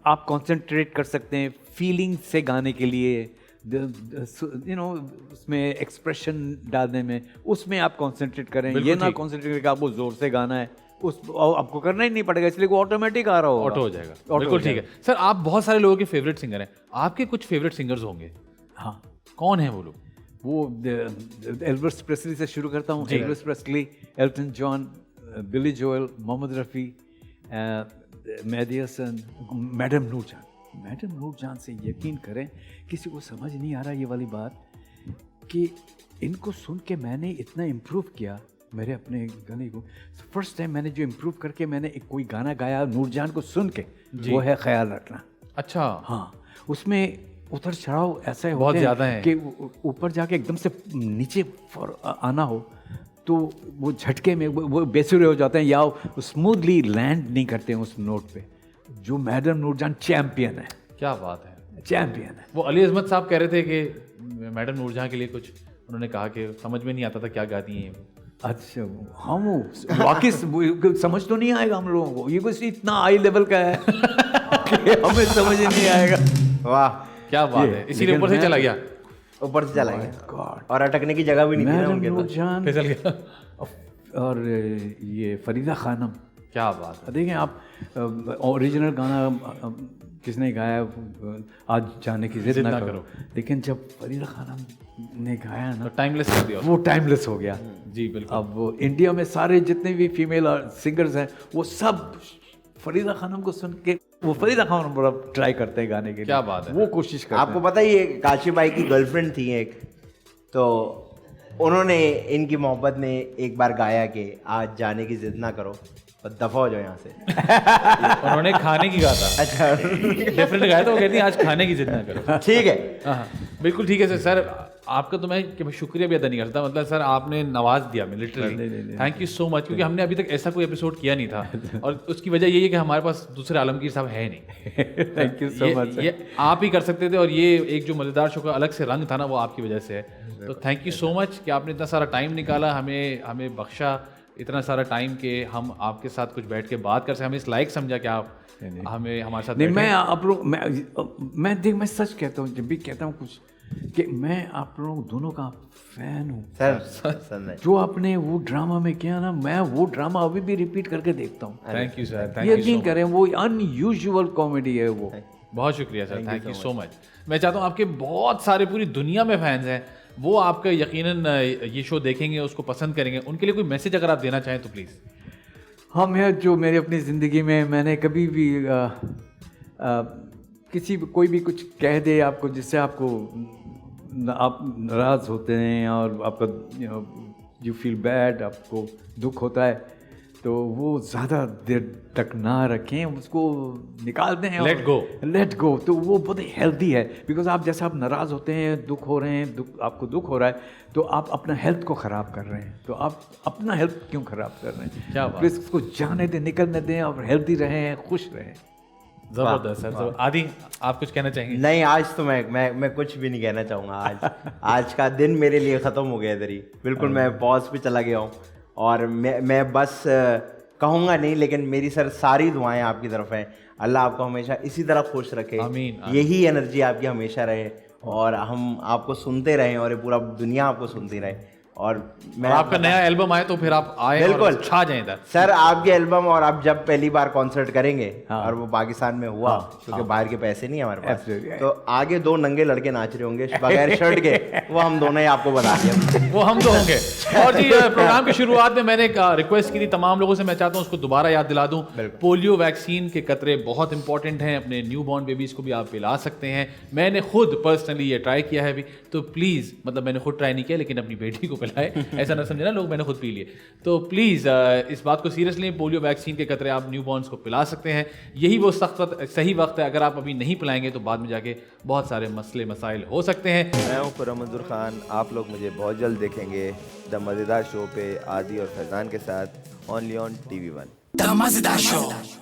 Speaker 5: आप कंसंट्रेट कर सकते हैं फीलिंग से गाने के लिए, यू नो उसमें एक्सप्रेशन डालने में, उसमें आप कंसंट्रेट करें। ये ना कंसंट्रेट करके आपको जोर से गाना है, उस आपको करना ही नहीं पड़ेगा, इसलिए वो ऑटोमेटिक आ रहा होगा,
Speaker 2: ऑटो हो जाएगा। बिल्कुल ठीक है सर। आप बहुत सारे लोगों के फेवरेट सिंगर हैं, आपके कुछ फेवरेट सिंगर्स होंगे।
Speaker 5: हाँ,
Speaker 2: कौन है वो लोग?
Speaker 5: वो एल्विस प्रेस्ली से शुरू करता हूँ। एल्विस प्रेस्ली, एल्टन जॉन, बिली जोएल, मोहम्मद रफ़ी, मेहदी हसन, मैडम नूरजहान से यकीन करें किसी को समझ नहीं आ रहा ये वाली बात कि इनको सुन के मैंने इतना इम्प्रूव किया मेरे अपने गाने को। फर्स्ट टाइम मैंने जो इम्प्रूव करके मैंने एक कोई गाना गाया नूरजहान को सुन के, वो है ख्याल रखना।
Speaker 2: अच्छा,
Speaker 5: हाँ, उसमें उतर चढ़ाव ऐसे
Speaker 2: बहुत ज़्यादा है
Speaker 5: कि ऊपर जाके एकदम से नीचे आना हो तो वो झटके में वो बेसुरे हो जाते हैं या स्मूथली लैंड नहीं करते हैं उस नोट पे। जो मैडम नूरजहान चैम्पियन है।
Speaker 2: क्या बात है,
Speaker 5: चैम्पियन है।
Speaker 2: वो अली अजमत साहब कह रहे थे कि मैडम नूरजहां के लिए कुछ उन्होंने कहा कि समझ में नहीं आता था क्या गाती हैं।
Speaker 5: अच्छा, हाँ, वो वाकई समझ तो नहीं आएगा हम लोगों को, ये कुछ इतना हाई लेवल का है कि हमें समझ ही नहीं आएगा।
Speaker 4: वाह,
Speaker 2: क्या बात है, इसीलिए ऊपर से चला गया।
Speaker 4: ऊपर से चला गया और अटकने की जगह भी नहीं थी ना उनके पास।
Speaker 2: फिसल गया।
Speaker 5: और ये फरीदा खानम,
Speaker 2: क्या बात है।
Speaker 5: देखें आप, ओरिजिनल गाना किसने गाया, आज जाने की जिद ना करो, लेकिन जब फरीदा खानम ने गाया ना,
Speaker 2: टाइमलेस कर दिया,
Speaker 5: वो टाइमलेस हो गया।
Speaker 2: जी बिल्कुल।
Speaker 5: अब वो इंडिया में सारे जितने भी फीमेल सिंगर्स हैं वो सब फरीदा खानम को सुन के, वो फरीदा खानम बड़ा ट्राई करते हैं गाने के लिए।
Speaker 2: क्या बात है।
Speaker 5: वो कोशिश करते
Speaker 4: आपको पता ही है, काशी भाई की गर्लफ्रेंड थी एक, तो उन्होंने इनकी मोहब्बत में एक बार गाया कि आज जाने की जिद ना करो और दफा हो जाओ यहाँ से।
Speaker 2: उन्होंने खाने की कहा था।
Speaker 4: अच्छा
Speaker 2: डिफरेंट गाया था, वो कहती है आज खाने की जिद ना करो।
Speaker 4: ठीक है।
Speaker 2: हाँ बिल्कुल ठीक है सर। आपका तो मैं शुक्रिया भी अदा नहीं करता, मतलब सर आपने नवाज दिया मैं literally, thank you so much, क्योंकि हमने अभी तक ऐसा कोई एपिसोड किया नहीं था और उसकी वजह यही है कि हमारे पास दूसरे आलमगीर साहब है नहीं।
Speaker 5: Thank you so much.
Speaker 2: ये आप ही कर सकते थे और ये एक जो मज़ेदार शो का अलग से रंग था ना, वो आपकी वजह से है। तो थैंक यू सो मच कि आपने इतना सारा टाइम निकाला, हमें बख्शा इतना सारा टाइम कि हम आपके साथ कुछ बैठ के बात कर सकें। हमें इस लायक समझा कि आप हमें हमारे साथ
Speaker 5: नहीं, मैं आप लोग मैं सच कहता हूँ, जब भी कहता हूँ कुछ कि मैं आप लोग दोनों का फैन हूँ
Speaker 4: सर।
Speaker 5: जो आपने वो ड्रामा में किया ना, मैं वो ड्रामा अभी भी रिपीट करके देखता हूँ।
Speaker 2: Thank you sir, thank you.
Speaker 5: यकीन करें वो अनयूजुअल कॉमेडी है वो।
Speaker 2: बहुत शुक्रिया sir, thank you so much. मैं चाहता हूँ आपके बहुत सारे पूरी दुनिया में फैंस हैं, वो आपका यकीनन ये शो देखेंगे, उसको पसंद करेंगे। उनके लिए कोई मैसेज अगर आप देना चाहें तो प्लीज़।
Speaker 5: हाँ, मैं जो मेरी अपनी ज़िंदगी में मैंने कभी भी कोई भी कुछ कह दे आपको जिससे आपको आप नाराज़ होते हैं और आपका यू फील बैड, आपको दुख होता है, तो वो ज़्यादा देर तक ना रखें, उसको निकाल दें, लेट गो। तो वो बहुत ही हेल्दी है, बिकॉज आप जैसे आप नाराज़ होते हैं, दुख हो रहे हैं, आपको दुख हो रहा है, तो आप अपना हेल्थ को ख़राब कर रहे हैं। तो आप अपना हेल्थ क्यों ख़राब कर रहे हैं?
Speaker 2: क्या बात।
Speaker 5: प्लीज़ उसको जाने दें, निकलने दें और हेल्दी रहें, खुश रहें।
Speaker 2: ज़बरदस्त सर। आदि आप कुछ कहना चाहेंगे?
Speaker 4: नहीं, आज तो मैं कुछ भी नहीं कहना चाहूँगा। आज का दिन मेरे लिए ख़त्म हो गया इधर ही, बिल्कुल मैं पॉज पे चला गया हूँ। और मैं बस कहूँगा नहीं, लेकिन मेरी सर सारी दुआएं आपकी तरफ हैं। अल्लाह आपको हमेशा इसी तरह खुश रखे,
Speaker 2: आमीन।
Speaker 4: यही एनर्जी आपकी हमेशा रहे और हम आपको सुनते रहें और ये पूरा दुनिया आपको सुनती रहे। और मैं
Speaker 2: आपका नया एल्बम आए तो फिर आप आए
Speaker 4: बिल्कुल
Speaker 2: और छा जाएं इधर।
Speaker 4: सर, आपके एल्बम और आप जब पहली बार कॉन्सर्ट करेंगे और वो पाकिस्तान में हुआ, क्योंकि बाहर के पैसे नहीं हमारे पास, तो आगे दो नंगे लड़के नाच रहे होंगे बगैर शर्ट के, वो हम दोनों ही आपको बता दिया,
Speaker 2: वो हम तो होंगे। और जी प्रोग्राम की शुरुआत में मैंने एक रिक्वेस्ट की थी तमाम लोगों से, मैं चाहता हूँ उसको दोबारा याद दिला दूं। पोलियो वैक्सीन के कतरे बहुत इंपॉर्टेंट हैं, अपने न्यू बॉर्न बेबीज को भी आप पिला सकते हैं। मैंने खुद पर्सनली ये ट्राई किया है अभी, तो प्लीज़, मतलब मैंने खुद ट्राई नहीं किया लेकिन अपनी बेटी को पिलाए, ऐसा ना समझे ना लोग मैंने खुद पी लिए। तो प्लीज़ इस बात को सीरियस लें, पोलियो वैक्सीन के कतरे आप न्यू बॉर्न्स को पिला सकते हैं। यही वो सही वक्त है, अगर आप अभी नहीं पिलाएंगे तो बाद में जाके बहुत सारे मसले मसाइल हो सकते हैं।
Speaker 7: मैं हूँ खुर्रम मंजूर खान, आप लोग मुझे बहुत जल्द देखेंगे द मज़ेदार शो पे आदि और फैज़ान के साथ, ओनली ऑन TV1।
Speaker 8: द मज़ेदार शो।